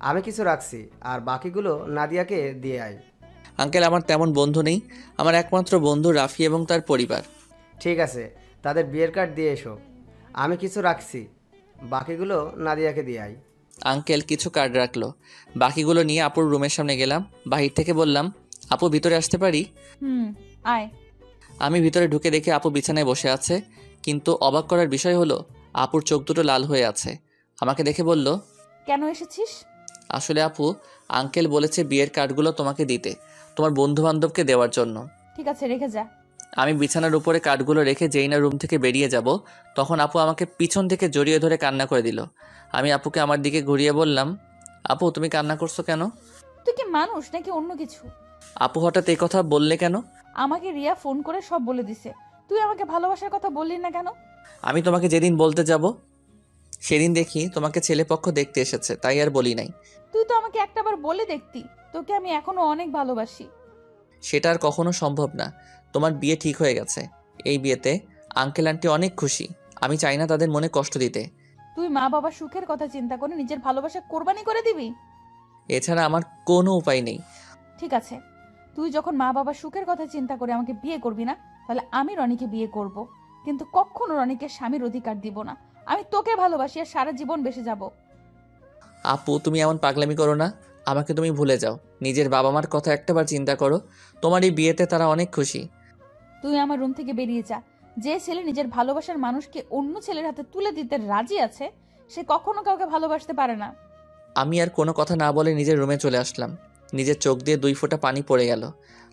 আমি কিছু রাখছি, আর বাকিগুলো নাদিয়াকে দিয়ে আয়। আঙ্কেল আমার তেমন বন্ধু নেই, আমার একমাত্র বন্ধু রাফি এবং তার পরিবার। ঠিক আছে, তাদের বিয়ের কার্ড দিয়ে এসো, আমি কিছু রাখছি, বাকিগুলো নাদিয়াকে দিয়ে আয়। আঙ্কেল কিছু কার্ড রাখলো। বাকিগুলো নিয়ে আপুর রুমের সামনে গেলাম। বাহির থেকে বললাম, আপু ভিতরে আসতে পারি? আয়। আমি ভিতরে ঢুকে দেখে আপু বিছানায় বসে আছে, কিন্তু অবাক করার বিষয় হলো আপুর চোখ দুটো লাল হয়ে আছে। আমাকে দেখে বলল, কেন এসেছিস? আসলে আপু, আঙ্কেল বলেছে বিয়ের কার্ডগুলো তোমাকে দিতে, তোমার বন্ধু বান্ধবকে দেওয়ার জন্য। ঠিক আছে, রেখে যা। আমি বিছানার উপরে কার্ডগুলো রেখে যেই না রুম থেকে বেরিয়ে যাব, তখন আপু আমাকে পিছন থেকে জড়িয়ে ধরে কান্না করে দিল। আমি আপুকে আমার দিকে ঘুরিয়ে বললাম, আপু তুমি কান্না করছো কেন? তুই কি মানুষ নাকি অন্য কিছু? আপু হঠাৎ এই কথা বললে কেন? আমাকে রিয়া ফোন করে সব বলে দিছে। তুই আমাকে ভালোবাসার কথা বললি না কেন? আমি তোমাকে যেদিন বলতে যাব সেদিন দেখি তোমাকে ছেলেপক্ষ দেখতে এসেছে, তাই আর বলি নাই। তুই তো আমাকে একটাবার বলে দেখতি, তোকে আমি এখনো অনেক ভালোবাসি। সেটা আর কখনো সম্ভব না। তোমার বিয়ে ঠিক হয়ে গেছে। এই বিয়েতে আঙ্কেল আন্টি অনেক খুশি। আমি চাই না তাদের মনে কষ্ট দিতে। তুই মা বাবার সুখের কথা চিন্তা করে নিজের ভালোবাসা কোরবানি করে দিবি? এছাড়া আমার কোনো উপায় নেই। ঠিক আছে, তুই যখন মা বাবার সুখের কথা চিন্তা করে আমাকে বিয়ে করবি না, তাহলে আমি রনিকে বিয়ে করব, কিন্তু কখনো রনিকে স্বামীর অধিকার দিব না। আমি তোকে ভালোবাসি আর সারা জীবন বেঁচে যাব। আপু তুমি এমন পাগলামি করো না। আমাকে তুমি ভুলে যাও। নিজের বাবা মার কথা একটাবার চিন্তা করো। তোমার এই বিয়েতে তারা অনেক খুশি। তুই আমার রুম থেকে বেরিয়ে যা। যে ছেলে নিজের ভালোবাসার মানুষকে অন্য ছেলের হাতে তুলে দিতে রাজি আছে, সে কখনো কাউকে ভালোবাসতে পারে না। আমি আর কোনো কথা না বলে নিজের রুমে চলে আসলাম। নিজের চোখ দিয়ে 2 ফোঁটা পানি পড়ে গেল।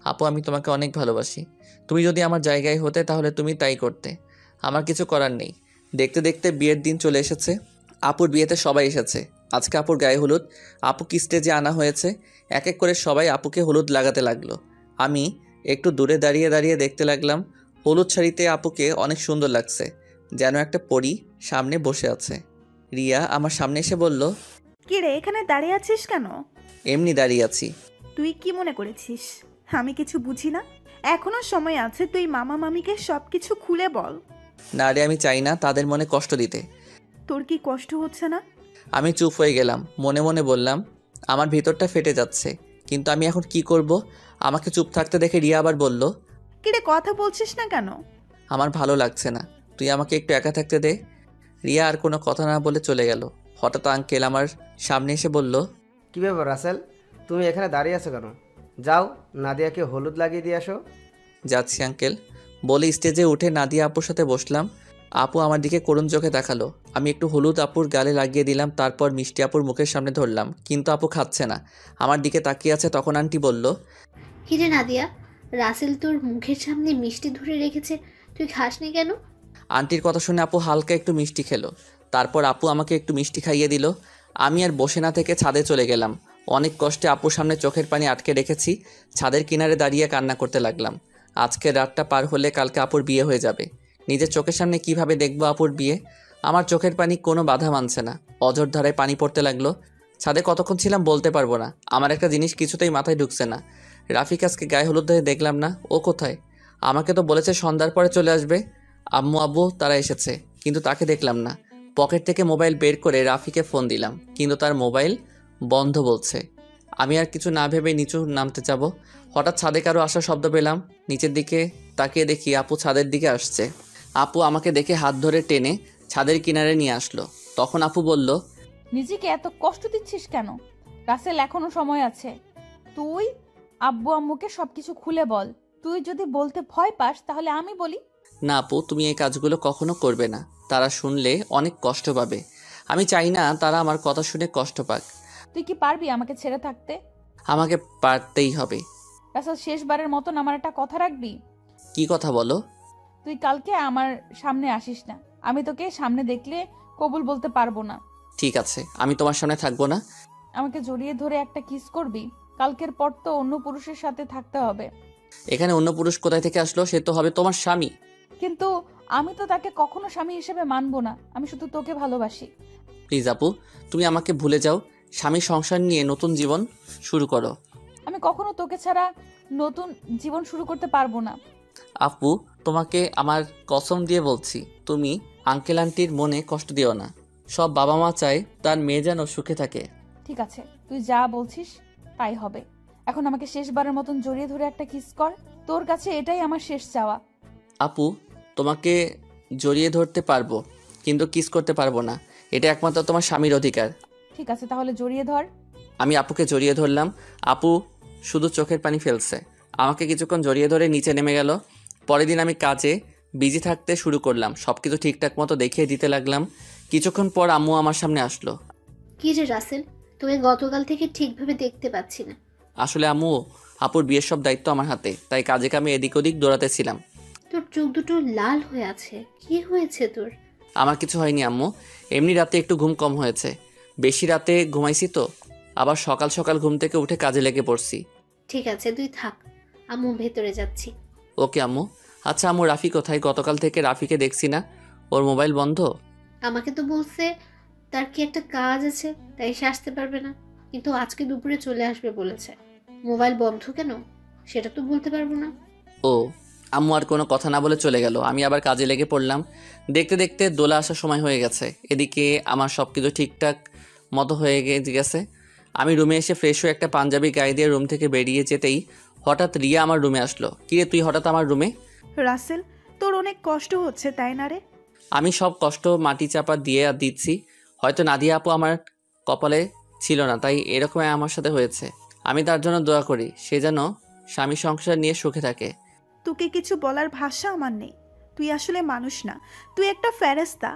আপু আমি তোমাকে অনেক ভালোবাসি। তুমি যদি আমার জায়গায় হতে তাহলে তুমি তাই করতে। আমার কিছু করার নেই। দেখতে দেখতে বিয়ের দিন চলে এসেছে। আপুর বিয়েতে সবাই এসেছে। আজকে আপুর গায়ে হলুদ। আপুকে স্টেজে আনা হয়েছে। এক এক করে সবাই আপুকে হলুদ লাগাতে লাগলো। আমি একটু দূরে দাঁড়িয়ে দাঁড়িয়ে দেখতে লাগলাম। হলুদ শাড়িতে আপুকে অনেক সুন্দর লাগছে, যেন একটা পরী সামনে বসে আছে। রিয়া আমার সামনে এসে বলল, কি রে, এখানে দাঁড়িয়ে আছিস কেন? এমনি দাঁড়িয়ে আছি। তুই কি মনে করেছিস আমি কিছু বুঝি না? এখনো সময় আছে, তুই মামা মামিকে সবকিছু খুলে বল। না রে, আমি চাই না তাদের মনে কষ্ট দিতে। তোর কি কষ্ট হচ্ছে না? আমি চুপ হয়ে গেলাম। মনে মনে বললাম, আমার ভিতরটা ফেটে যাচ্ছে, কিন্তু আমি এখন কি করব? আমাকে চুপ থাকতে দেখে রিয়া আবার বলল, কি রে, কথা বলছিস না কেন? আমার ভালো লাগছে না, তুই আমাকে একটু একা থাকতে দে। রিয়া আর কোনো কথা না বলে চলে গেল। হঠাৎ আঙ্কেল আমার সামনে এসে বলল, কী ব্যাপার রাসেল, তুমি এখানে দাঁড়িয়ে আছো কেন? যাও নাদিয়াকে হলুদ লাগিয়ে দিয়ে আসো। যাচ্ছি আঙ্কেল বলে স্টেজে উঠে নাদিয়া আপুর সাথে বসলাম। আপু আমার দিকে করুণ চোখে তাকালো। আমি একটু হলুদ আপুর গালে লাগিয়ে দিলাম, তারপর মিষ্টি আপুর মুখের সামনে ধরলাম, কিন্তু আপু খাচ্ছে না, আমার দিকে তাকিয়ে আছে। তখন আন্টি বলল, কিরে নাদিয়া, রাসেল তোর মুখের সামনে মিষ্টি ধরে রেখেছে, তুই খাসনি কেন? আন্টির কথা শুনে আপু হালকা একটু মিষ্টি খেলো। তারপর আপু আমাকে একটু মিষ্টি খাইয়ে দিল। আমি আর বসে না থেকে ছাদে চলে গেলাম। অনেক কষ্টে আপুর সামনে চোখের পানি আটকে রেখেছি। ছাদের কিনারে দাঁড়িয়ে কান্না করতে লাগলাম। আজকে রাতটা পার হলে কালকে আপুর বিয়ে হয়ে যাবে। নিজের চোখের সামনে কিভাবে দেখবো আপুর বিয়ে? আমার চোখের পানি কোনো বাধা মানছে না, অঝোর ধারায় পানি পড়তে লাগলো। ছাদে কতক্ষণ ছিলাম বলতে পারবো না। আমার একটা জিনিস কিছুতেই মাথায় ঢুকছে না, রাফিক আজকে গায়ে হলুদ হয়ে দেখলাম না, ও কোথায়? আমাকে তো বলেছে সন্ধ্যার পরে চলে আসবে, আম্মু আব্বু তারা এসেছে, কিন্তু তাকে দেখলাম না। পকেট থেকে মোবাইল বের করে রাফিকে ফোন দিলাম, কিন্তু তার মোবাইল বন্ধ বলছে। আমি আর কিছু না ভেবে নিচু নামতে যাব, হঠাৎ ছাদে কারো আসার শব্দ পেলাম। নিচের দিকে তাকিয়ে দেখি আপু ছাদের দিকে আসছে। আপু আমাকে দেখে হাত ধরে টেনে ছাদের কিনারে নিয়ে আসলো। তখন আপু বলল, নিজেকে এত কষ্ট দিচ্ছিস কেন? রাসেল, এখনো সময় আছে। তুই আব্বু আম্মুকে সবকিছু খুলে বল। তুই যদি বলতে ভয় পাস তাহলে আমি বলি। না আপু, তুমি এই কাজগুলো কখনো করবে না, তারা শুনলে অনেক কষ্ট পাবে। আমি চাই না তারা আমার কথা শুনে কষ্ট পাক। তুই কি পারবি আমাকে ছেড়ে থাকতে? আমাকে পারতেই হবে। রাসেল, শেষবারের মতন আমার একটা কথা রাখবি? কি কথা বলো? তুই কালকে আমার সামনে আসিস না। আমি তোকে সামনে দেখলে কবুল বলতে পারবো না। ঠিক আছে, আমি তোমার সামনে থাকবো না। আমাকে জড়িয়ে ধরে একটা কিস করবি। কালকের পর তো অন্য পুরুষের সাথে থাকতে হবে। এখানে অন্য পুরুষ কোথায় থেকে আসলো? সে তো হবে তোমার স্বামী। কিন্তু আমি তো তাকে কখনো স্বামী হিসেবে মানবো না। আমি শুধু তোকে ভালোবাসি। প্লিজ আপু, তুমি আমাকে ভুলে যাও, স্বামী সংসার নিয়ে নতুন জীবন শুরু করো। আমি কখনো তোকে ছাড়া নতুন জীবন শুরু করতে পারবো না। আপু, তোমাকে আমার কসম দিয়ে বলছি, তুমি আঙ্কেল আন্টির মনে কষ্ট দিও না। সব বাবা মা চায় তার মেয়ে যেন সুখে থাকে। ঠিক আছে, তুই যা বলছিস তাই হবে। এখন আমাকে শেষবারের মতন জড়িয়ে ধরে একটা কিস কর। তোর কাছে এটাই আমার শেষ চাওয়া। আপু, তোমাকে জড়িয়ে ধরতে পারবো, কিন্তু কিস করতে পারবো না। এটা একমাত্র তোমার স্বামীর অধিকার। ঠিক আছে, তাহলে জড়িয়ে ধর। আমি আপুকে জড়িয়ে ধরলাম। আপু শুধু চোখের পানি ফেলছে। আমাকে কিছুক্ষণ জড়িয়ে ধরে নিচে নেমে গেল। পরের দিন আমি কাজে বিজি থাকতে শুরু করলাম, সব কিছু ঠিকঠাক মতো দেখিয়ে দিতে লাগলাম। কিছুক্ষণ পর আম্মু আমার সামনে আসলো। কি রে রাসেল, তুমি গতকাল থেকে ঠিকভাবে দেখতে পাচ্ছি না। আসলে আম্মু, আপুর বিয়ের সব দায়িত্ব আমার হাতে, তাই কাজে কামে এদিক ওদিক দৌড়াতেছিলাম। তোর চোখ দুটো লাল হয়ে আছে, কি হয়েছে তোর? আমার কিছু হয়নি আম্মু, এমনি রাতে একটু ঘুম কম হয়েছে। বেশি রাতে ঘুমাইছি তো, আবার সকাল সকাল ঘুম থেকে উঠে কাজে লেগে পড়ছি। ঠিক আছে, তুই থাক, আম্মু ভেতরে যাচ্ছি। ওকে আম্মু। আচ্ছা আম্মু, রাফি কোথায়? গতকাল থেকে রাফিকে দেখছি না, ওর মোবাইল বন্ধ। আমাকে তো বলছে তার কি একটা কাজ আছে, তাই সে আসতে পারবে না, কিন্তু আজকে দুপুরে চলে আসবে বলেছে। মোবাইল বন্ধ কেন সেটা তো বলতে পারবো না। ও, আম্মু আর কোনো কথা না বলে চলে গেল। আমি আবার কাজে লেগে পড়লাম। দেখতে দেখতে দোলা আসার সময় হয়ে গেছে। এদিকে আমার সব কিছু ঠিকঠাক মতো হয়ে গেছে। আমি রুমে এসে ফ্রেশ হয়ে একটা পাঞ্জাবি গায়ে দিয়ে রুম থেকে বেরিয়ে যেতেই হঠাৎ রিয়া আমার রুমে আসলো। কিরে তুই হঠাৎ আমার রুমে? রাসেল, তোর অনেক কষ্ট হচ্ছে তাই না রে? আমি সব কষ্ট মাটি চাপা দিয়ে আর দিচ্ছি। হয়তো নাদিয়া আপু আমার কপালে ছিল না, তাই এরকম আমার সাথে হয়েছে। আমি তার জন্য দোয়া করি, সে যেন স্বামী সংসার নিয়ে সুখে থাকে। তোকে কিছু বলার ভাষা আমার নেই। তুই আসলে মানুষ না, তুই একটা ফেরেশতা।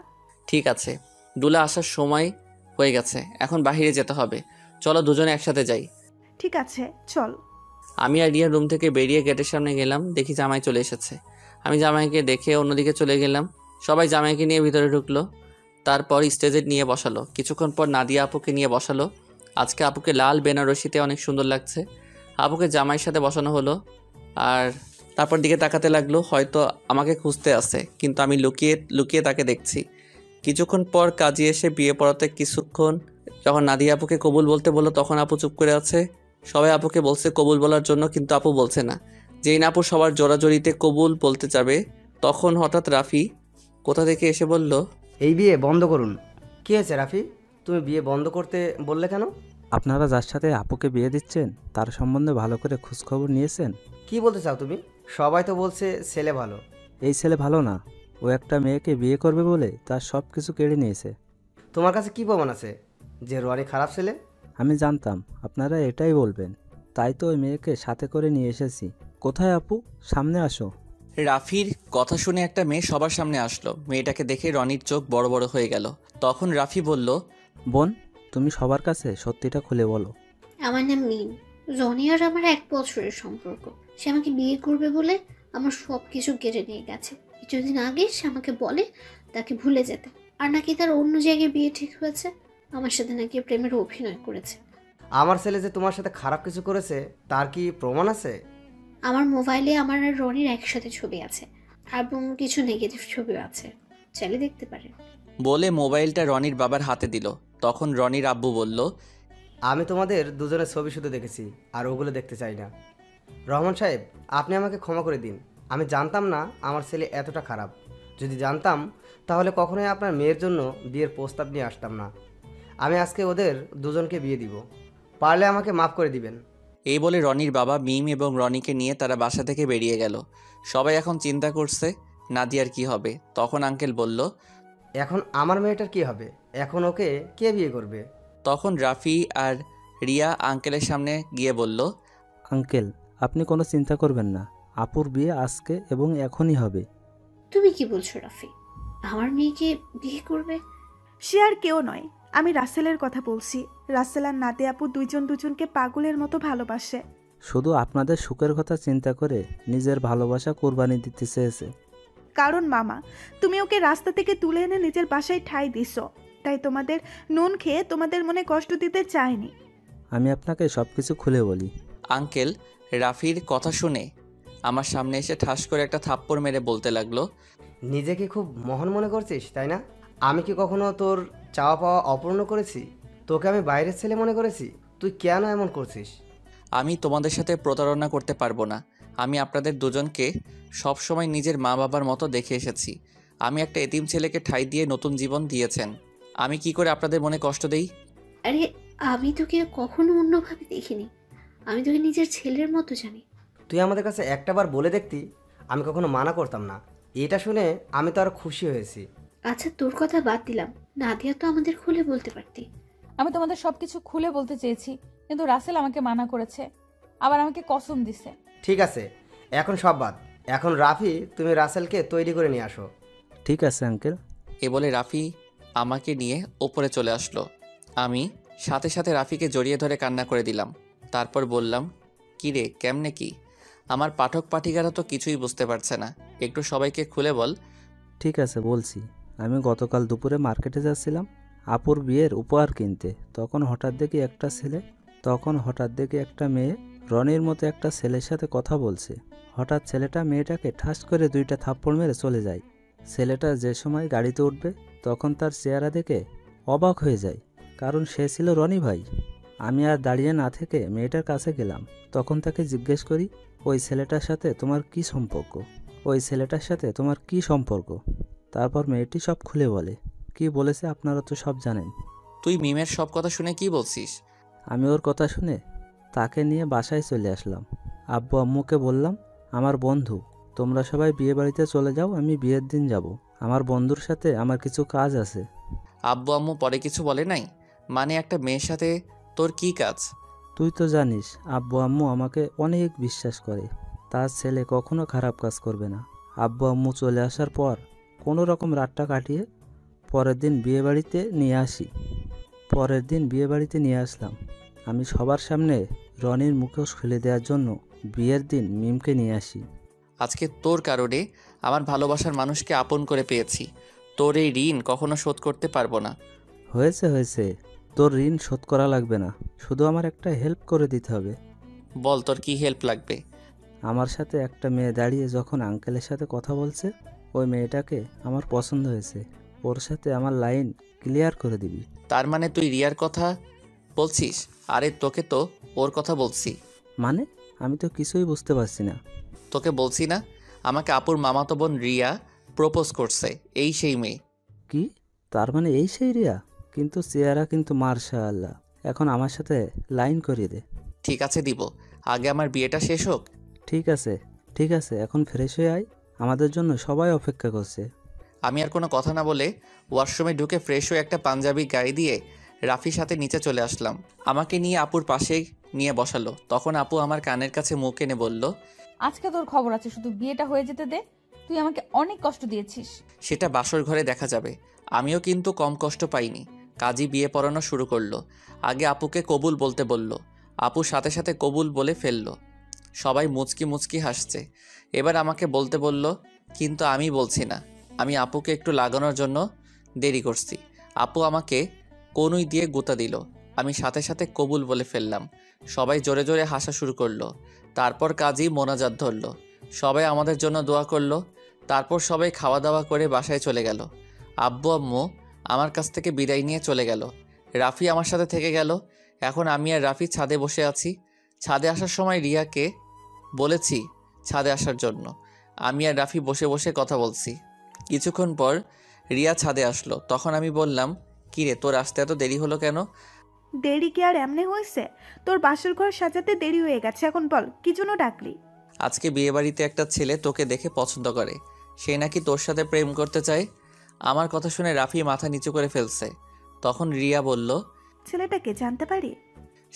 ঠিক আছে, দুলা আসার সময় হয়ে গেছে, এখন বাইরে যেতে হবে। চলো দুজনে একসাথে যাই। ঠিক আছে, চল। আমি আর রিয়া রুম থেকে বেরিয়ে গেটের সামনে গেলাম, দেখি জামাই চলে এসেছে। আমি জামাইকে দেখে অন্যদিকে চলে গেলাম। সবাই জামাইকে নিয়ে ভিতরে ঢুকলো, তারপর স্টেজে নিয়ে বসালো। কিছুক্ষণ পর নাদিয়া আপুকে নিয়ে বসালো। আজকে আপুকে লাল বেনারসিতে অনেক সুন্দর লাগছে। আপুকে জামাইয়ের সাথে বসানো হলো, আর তারপর দিকে তাকাতে লাগলো, হয়তো আমাকে খুঁজতে আসে, কিন্তু আমি লুকিয়ে লুকিয়ে তাকে দেখছি। কিছুক্ষণ পর কাজে এসে বিয়ে পড়াতে কিছুক্ষণ যখন নাদিয়া আপুকে কবুল বলতে বললো, তখন আপু চুপ করে আছে। সবাই আপুকে বলছে কবুল বলার জন্য, কিন্তু আপু বলছে না। যেই না আপু সবার জোরাজোরিতে কবুল বলতে যাবে, তখন হঠাৎ রাফি কোথা থেকে এসে বলল, এই বিয়ে বন্ধ করুন। কী হয়েছে রাফি, তুমি বিয়ে বন্ধ করতে বললে কেন? আপনারা যার সাথে আপুকে বিয়ে দিচ্ছেন তার সম্বন্ধে ভালো করে খোঁজখবর নিয়েছেন? কি বলতে চাও তুমি? সবাই তো বলছে ছেলে ভালো। এই ছেলে ভালো না, ও একটা মেয়েকে বিয়ে করবে বলে তার সব কিছু কেড়ে নিয়েছে। তোমার কাছে কি প্রমাণ আছে যে রনি খারাপ ছেলে? আমি জানতাম আপনারা এটাই বলবেন, তাই তো ওই মেয়েকে সাথে করে নিয়ে এসেছি। কোথায় আপু, সামনে আসো। রাফির কথা শুনে একটা মেয়ে সবার সামনে আসলো। মেয়েটাকে দেখে রনির চোখ বড় বড় হয়ে গেল। তখন রাফি বলল, বোন, তুমি সবার কাছে সত্যিটা খুলে বলো। আমার নাম মিম। রনি আর আমার 1 বছরের সম্পর্ক। সে আমাকে বিয়ে করবে বলে আমার সব কিছু কেড়ে নিয়ে গেছে। কিছুদিন আগে সে আমাকে বলে তাকে ভুলে যেতে, আর নাকি তার অন্য জায়গায় বিয়ে ঠিক হয়েছে। আমার সাথে নাকি প্রেমের অভিনয় করেছে। আমার ছেলে যে তোমার সাথে খারাপ কিছু করেছে তার কি প্রমাণ আছে? আমার মোবাইলে আমার আর রনির একসাথে ছবি আছে, এবং কিছু নেগেটিভ ছবিও আছে, চাইলে দেখতে পারেন। বলে মোবাইলটা রনির বাবার হাতে দিল। তখন রনির আব্বু বলল, আমি তোমাদের দুজনের ছবি শুধু দেখেছি, আর ওগুলো দেখতে চাই না। রহমান সাহেব, আপনি আমাকে ক্ষমা করে দিন। আমি জানতাম না আমার ছেলে এতটা খারাপ। যদি জানতাম তাহলে কখনোই আপনার মেয়ের জন্য বিয়ের প্রস্তাব নিয়ে আসতাম না। আমি আজকে ওদের দুজনকে বিয়ে দিব। পারলে আমাকে মাফ করে দিবেন। এই বলে রনির বাবা মিম এবং রনিকে নিয়ে তারা বাসা থেকে বেরিয়ে গেল। সবাই এখন চিন্তা করছে নাদিয়ার কি হবে। তখন আঙ্কেল বলল, এখন আমার মেয়েটার কি হবে? এখন ওকে কে বিয়ে করবে? তখন রাফি আর রিয়া আঙ্কেলের সামনে গিয়ে বলল, আঙ্কেল, আপনি কোনো চিন্তা করবেন না, আপুর বিয়ে আজকে এবং এখনই হবে। তুমি কি বলছো রাফি? আমার মেয়েকে বিয়ে করবে? সে আর কেউ নয়, আমি রাসেলের কথা বলছি। রাসেল আর নাদিয়া আপু দুজনকে পাগলের মতো ভালোবাসে। শুধু আপনাদের সুখের কথা চিন্তা করে নিজের ভালোবাসা কোরবানি দিতে চেয়েছে। কারণ মামা, তুমি ওকে রাস্তা থেকে তুলে এনে নিজের বাসায় ঠাঁই দিছো, তাই তোমাদের নুন খেয়ে তোমাদের মনে কষ্ট দিতে চাইনি। আমি আপনাকে সব কিছু খুলে বলি। আঙ্কেল রাফির কথা শুনে আমার সামনে এসে ঠাস করে একটা থাপ্পড় মেরে বলতে লাগলো, নিজেকে খুব মহান মনে করছিস, তাই না? আমি কি কখনো তোর চাওয়া পাওয়া অপূর্ণ করেছি? তোকে আমি বাইরের ছেলে মনে করেছি? তুই কেন এমন করছিস? আমি তোমাদের সাথে প্রতারণা করতে পারবো না। আমি আপনাদের দুজনকে সবসময় নিজের মা বাবার মতো দেখে এসেছি। আমি একটা এতিম ছেলেকে ঠাঁই দিয়ে নতুন জীবন দিয়েছেন। আমি কি করে আপনাদের মনে কষ্ট দেই? আরে আমি তোকে কখনো অন্যভাবে দেখিনি। আমি তোকে নিজের ছেলের মতো জানি। তুই আমাদের কাছে একটাবার বলে দেখতি, আমি কখনো মানা করতাম না। এটা শুনে আমি তো আরো খুশি হয়েছি। আচ্ছা তোর কথা বাদ দিলাম, নাদিয়া তো আমাদের খুলে বলতে পারতি। আমি তোমাদের সবকিছু খুলে বলতে চেয়েছি, কিন্তু রাসেল আমাকে মানা করেছে, আবার আমাকে কসম দিছে। ঠিক আছে, এখন সব বাদ। এখন রাফি, তুমি রাসেলকে তৈরি করে নিয়ে আসো। ঠিক আছে আঙ্কেল। এ বলে রাফি আমাকে নিয়ে ওপরে চলে আসলো। আমি সাথে সাথে রাফিকে জড়িয়ে ধরে কান্না করে দিলাম। তারপর বললাম, কি রে, কেমনে কি? আমার পাঠক পাঠিকারা তো কিছুই বুঝতে পারছে না, একটু সবাইকে খুলে বল। ঠিক আছে, বলছি। আমি গতকাল দুপুরে মার্কেটে যাচ্ছিলাম আপুর বিয়ের উপহার কিনতে। তখন হঠাৎ দেখি একটা মেয়ে রনির মতো একটা ছেলের সাথে কথা বলছে। হঠাৎ ছেলেটা মেয়েটাকে ঠাস করে 2টা থাপ্পড় মেরে চলে যায়। ছেলেটা যে সময় গাড়িতে উঠবে তখন তার চেহারা দেখে অবাক হয়ে যায়, কারণ সে ছিল রনি ভাই। আমি আর দাঁড়িয়ে না থেকে মেয়েটার কাছে গেলাম। তখন তাকে জিজ্ঞেস করি, ওই ছেলেটার সাথে তোমার কি সম্পর্ক? তারপর মেয়েটি সব খুলে বলে। কি বলেছে আপনারা তো সব জানেন। তুই মিমের সব কথা শুনে কি বলছিস? আমি ওর কথা শুনে তাকে নিয়ে বাসায় চলে আসলাম। আব্বু আম্মুকে বললাম, আমার বন্ধু, তোমরা সবাই বিয়ে বাড়িতে চলে যাও, আমি বিয়ের দিন যাব। আমার বন্ধুর সাথে আমার কিছু কাজ আছে। আব্বু আম্মু পরে কিছু বলে নাই? মানে একটা মেয়ের সাথে তোর কি কাজ? তুই তো জানিস আব্বু আম্মু আমাকে অনেক বিশ্বাস করে, তার ছেলে কখনো খারাপ কাজ করবে না। আব্বু আম্মু চলে আসার পর কোনো রকম রাতটা কাটিয়ে পরের দিন বিয়ে বাড়িতে নিয়ে আসলাম। আমি সবার সামনে রনির মুখোশ খুলে দেওয়ার জন্য বিয়ের দিন মিমকে নিয়ে আসি। আজকে তোর কারণে আমার ভালোবাসার মানুষকে আপন করে পেয়েছি। তোর এই ঋণ কখনো শোধ করতে পারবো না। হয়েছে, তোর ঋণ শোধ করা লাগবে না, শুধু আমার একটা হেল্প করে দিতে হবে। বল, তোর কি হেল্প লাগবে? আমার সাথে একটা মেয়ে দাঁড়িয়ে যখন আঙ্কেলের সাথে কথা বলছে, ওই মেয়েটাকে আমার পছন্দ হয়েছে। ওর সাথে আমার লাইন ক্লিয়ার করে দিবি। তার মানে তুই রিয়ার কথা বলছিস? আরে তোকে তো ওর কথা বলছি। মানে? আমি তো কিছুই বুঝতে পারছি না। তোকে বলছি না, আমাকে আপুর মামাতো বোন রিয়া প্রপোজ করছে, এই সেই মেয়ে। কি? তার মানে এই সেই রিয়া? কিন্তু চেহারা কিন্তু মার্শাআল্লাহ। এখন আমার সাথে লাইন করিয়ে দে। ঠিক আছে, দিব, আগে আমার বিয়েটা শেষ হোক। ঠিক আছে, এখন ফ্রেশ হয়ে আয়, আমাদের জন্য সবাই অপেক্ষা করছে। আমি আর কোনো কথা না বলে ওয়াশরুমে ঢুকে ফ্রেশ হয়ে একটা পাঞ্জাবি গায়ে দিয়ে রাফির সাথে নিচে চলে আসলাম। আমাকে নিয়ে আপুর পাশে নিয়ে বসালো। তখন আপু আমার কানের কাছে মুখ এনে বলল, আজকে তোর খবর আছে, শুধু বিয়েটা হয়ে যেতে দে। তুই আমাকে অনেক কষ্ট দিয়েছিস। সেটা বাসর ঘরে দেখা যাবে। আমিও কিন্তু কম কষ্ট পাইনি। কাজী বিয়ে পড়ানো শুরু করলো। আগে আপুকে কবুল বলতে বলল। আপু সাথে সাথে কবুল বলে ফেললো। সবাই মুচকি মুচকি হাসছে। এবার আমাকে বলতে বলল, কিন্তু আমি বলছি না। আমি আপুকে একটু লাগানোর জন্য দেরি করছি। আপু আমাকে কনুই দিয়ে গুঁতা দিল। আমি সাথে সাথে কবুল বলে ফেললাম। সবাই জোরে জোরে হাসা শুরু করলো। তারপর কাজী মোনাজাত ধরলো। সবাই আমাদের জন্য দোয়া করলো। তারপর সবাই খাওয়া দাওয়া করে বাসায় চলে গেল। আব্বু আম্মু আমার কাছ থেকে বিদায় নিয়ে চলে গেল। রাফি আমার সাথে থেকে গেল। এখন আমি আর রাফি ছাদে বসে আছি। ছাদে আসার সময় রিয়াকে বলেছি ছাদে আসার জন্য। আমি আর রাফি বসে বসে কথা বলছি। কিছুক্ষণ পর রিয়া ছাদে আসলো। তখন আমি বললাম, কিরে তোর আসতে এত দেরি হলো কেন? দেরি কি আর এমনি হয়েছে? তোর বাসর ঘর সাজাতে দেরি হয়ে গেছে, এখন বল কি জন্য ডাকলি? আজকে বিয়েবাড়িতে একটা ছেলে তোকে দেখে পছন্দ করে, সে নাকি তোর সাথে প্রেম করতে চায়। আমার কথা শুনে রাফি মাথা নিচু করে ফেলছে। তখন রিয়া বলল, ছেলেটাকে জানতে পারি?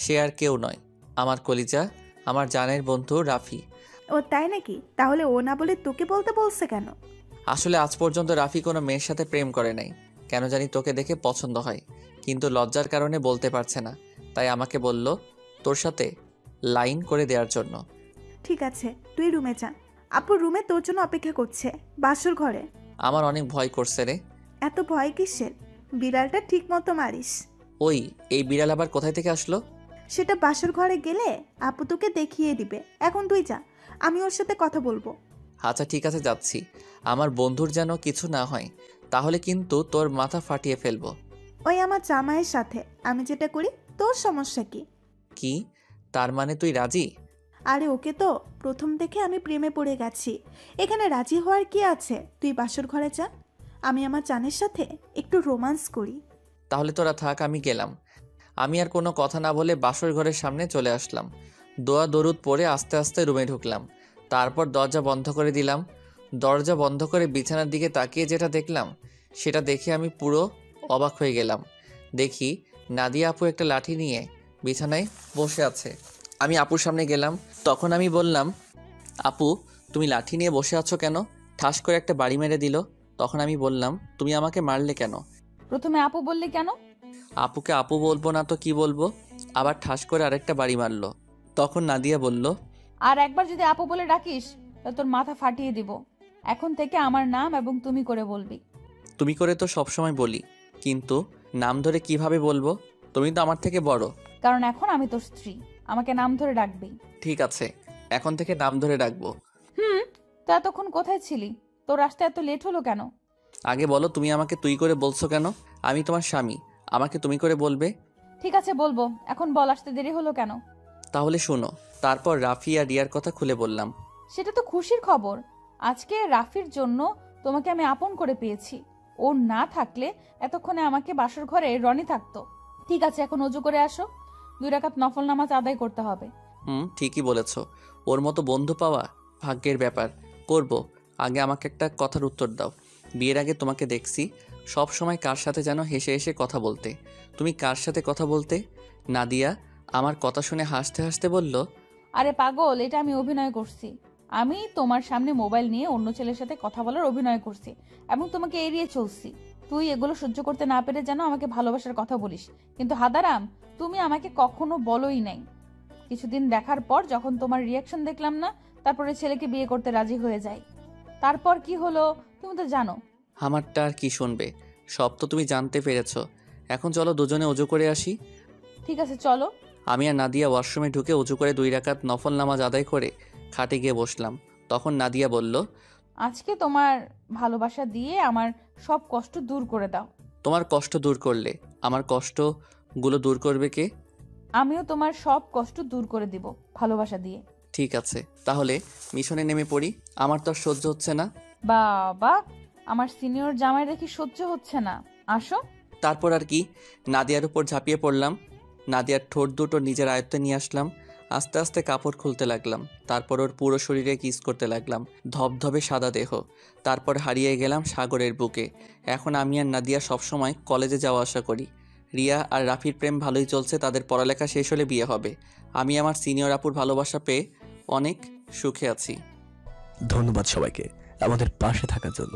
সে আর কেউ নয়, আমার কলিজা, আমার জানের বন্ধু রাফি। ও তাই নাকি? তাহলে ও না বলে তোকে বলতে বলছে কেন? আসলে আজ পর্যন্ত রাফি কোনো মেয়ের সাথে প্রেম করে নাই। কেন জানি তোকে দেখে পছন্দ হয়, কিন্তু লজ্জার কারণে বলতে পারছে না। তাই আমাকে বলল তোর সাথে লাইন করে দেওয়ার জন্য। ঠিক আছে, তুই রুমে যা। আপু রুমে তোর জন্য অপেক্ষা করছে, বাসর ঘরে। আমার অনেক ভয় করছে রে। এত ভয় কিসের? বিড়ালটা ঠিক মতো মারিস। ওই, এই বিড়াল আবার কোথায় থেকে আসলো? সেটা বাসর ঘরে গেলে আপু তোকে দেখিয়ে দিবে। এখন তুই যা, আমি ওর সাথে কথা বলবো। আচ্ছা ঠিক আছে, যাচ্ছি। আমার বন্ধুর যেন কিছু না হয়, তাহলে কিন্তু তোর মাথা ফাটিয়ে ফেলবো। ওই আমার জামাইয়ের সাথে আমি যেটা করি, তোর সমস্যা কি? কি? তার মানে তুই রাজি? আরে ওকে তো প্রথম থেকে আমি প্রেমে পড়ে গেছি, এখানে রাজি হওয়ার কি আছে? তুই বাসর ঘরে যা, আমি আমার জানের সাথে একটু রোমান্স করি। তাহলে তোরা থাক, আমি গেলাম। আমি আর কোনো কথা না বলে বাসর ঘরের সামনে চলে আসলাম। দোয়া দরুদ পরে আস্তে আস্তে রুমে ঢুকলাম। তারপর দরজা বন্ধ করে দিলাম। দরজা বন্ধ করে বিছানার দিকে তাকিয়ে যেটা দেখলাম, সেটা দেখে আমি পুরো অবাক হয়ে গেলাম। দেখি নাদিয়া আপু একটা লাঠি নিয়ে বিছানায় বসে আছে। আমি আপুর সামনে গেলাম। তখন আমি বললাম, আপু তুমি লাঠি নিয়ে বসে আছো কেন? ঠাস করে একটা বাড়ি মেরে দিল। তখন আমি বললাম, তুমি আমাকে মারলে কেন? প্রথমে আপু বললি কেন? আপুকে আপু বলবো না তো কি বলবো? আবার ঠাস করে আরেকটা বাড়ি মারলো। তখন নাদিয়া বলল, আর একবার যদি আপু বলে ডাকিস তাহলে তোর মাথা ফাটিয়ে দিব। এখন থেকে আমার নাম এবং তুমি করে বলবি। তুমি করে তো সবসময় বলি, কিন্তু নাম ধরে কিভাবে বলবো? তুমি তো আমার থেকে বড়। কারণ এখন আমি তোর স্ত্রী, আমাকে নাম ধরে ডাকবি। ঠিক আছে, এখন থেকে নাম ধরে ডাকবো। তো এতক্ষণ কোথায় ছিলি? তোর আসতে এত লেট হলো কেন? আগে বলো, তুমি আমাকে তুই করে বলছো কেন? আমি তোমার স্বামী, আমাকে তুমি করে বলবে। ঠিক আছে বলবো, এখন বল আসতে দেরি হলো কেন? তাহলে শোনো। তারপর রাফি আর রিয়ার কথা খুলে বললাম। সেটা তো খুশির খবর। আজকে রাফির জন্য তোমাকে আমি আপন করে পেয়েছি। ও না থাকলে এতক্ষণে আমাকে বাসর ঘরে রনি থাকতো। ঠিক আছে, এখন অজু করে আসো, 2 রাকাত নফল নামাজ আদায় করতে হবে। ঠিকই বলেছ। ওর মতো বন্ধু পাওয়া ভাগ্যের ব্যাপার। করব। আগে আমাকে একটা কথার উত্তর দাও। বিয়ের আগে তোমাকে দেখছি সব সময় কার সাথে যেন হেসে হেসে কথা বলতে। তুমি কার সাথে কথা বলতে? নাদিয়া আমার কথা শুনে হাসতে হাসতে বলল, আরে পাগল, এটা আমি অভিনয় করছি। আমি তোমার সামনে মোবাইল নিয়ে অন্য ছেলের সাথে কথা বলার অভিনয় করছি এবং তোমাকে এড়িয়ে চলছি। তুই এগুলো সহ্য করতে না পেরে যেন আমাকে ভালোবাসার কথা বলিস, কিন্তু হাদারাম তুমি আমাকে কখনো বলোই নাই। কিছুদিন দেখার পর যখন তোমার রিয়াকশন দেখলাম না, তারপরে ছেলেকে বিয়ে করতে রাজি হয়ে যাই। তারপর কি হলো তুমি তো জানো। আমারটা আর কি শুনবে? সব তো তুমি জানতে পেরেছ। এখন চলো দুজনে অজু করে আসি। ঠিক আছে চলো। আমি আর নাদিয়া ওয়াশরুমে ঢুকে অজু করে 2 রাকাত নফল নামাজ আদায় করে খাটে গিয়ে বসলাম। তখন নাদিয়া বলল, আজকে তোমার ভালোবাসা দিয়ে আমার সব কষ্ট দূর করে দাও। তোমার কষ্ট দূর করলে আমার কষ্টগুলো দূর করবে কে? আমিও তোমার সব কষ্ট দূর করে দিব ভালোবাসা দিয়ে। ঠিক আছে, তাহলে মিশনে নেমে পড়ি। আমার তো আর সহ্য হচ্ছে না। বাবা, আমার সিনিয়র জামাই দেখি সহ্য হচ্ছে না, আসো। তারপর আর কি, নাদিয়ার উপর ঝাঁপিয়ে পড়লাম। নাদিয়ার ঠোঁট দুটো নিজের আয়ত্তে নিয়ে আসলাম। আস্তে আস্তে কাপড় খুলতে লাগলাম। তারপর ওর পুরো শরীরে কিস করতে লাগলাম। ধবধবে সাদা দেহ। তারপর হারিয়ে গেলাম সাগরের বুকে। এখন আমি আর নাদিয়া সবসময় কলেজে যাওয়া আসা করি। রিয়া আর রাফির প্রেম ভালোই চলছে, তাদের পড়ালেখা শেষ হলে বিয়ে হবে। আমি আমার সিনিয়র আপুর ভালোবাসা পেয়ে অনেক সুখে আছি। ধন্যবাদ সবাইকে আমাদের পাশে থাকার জন্য।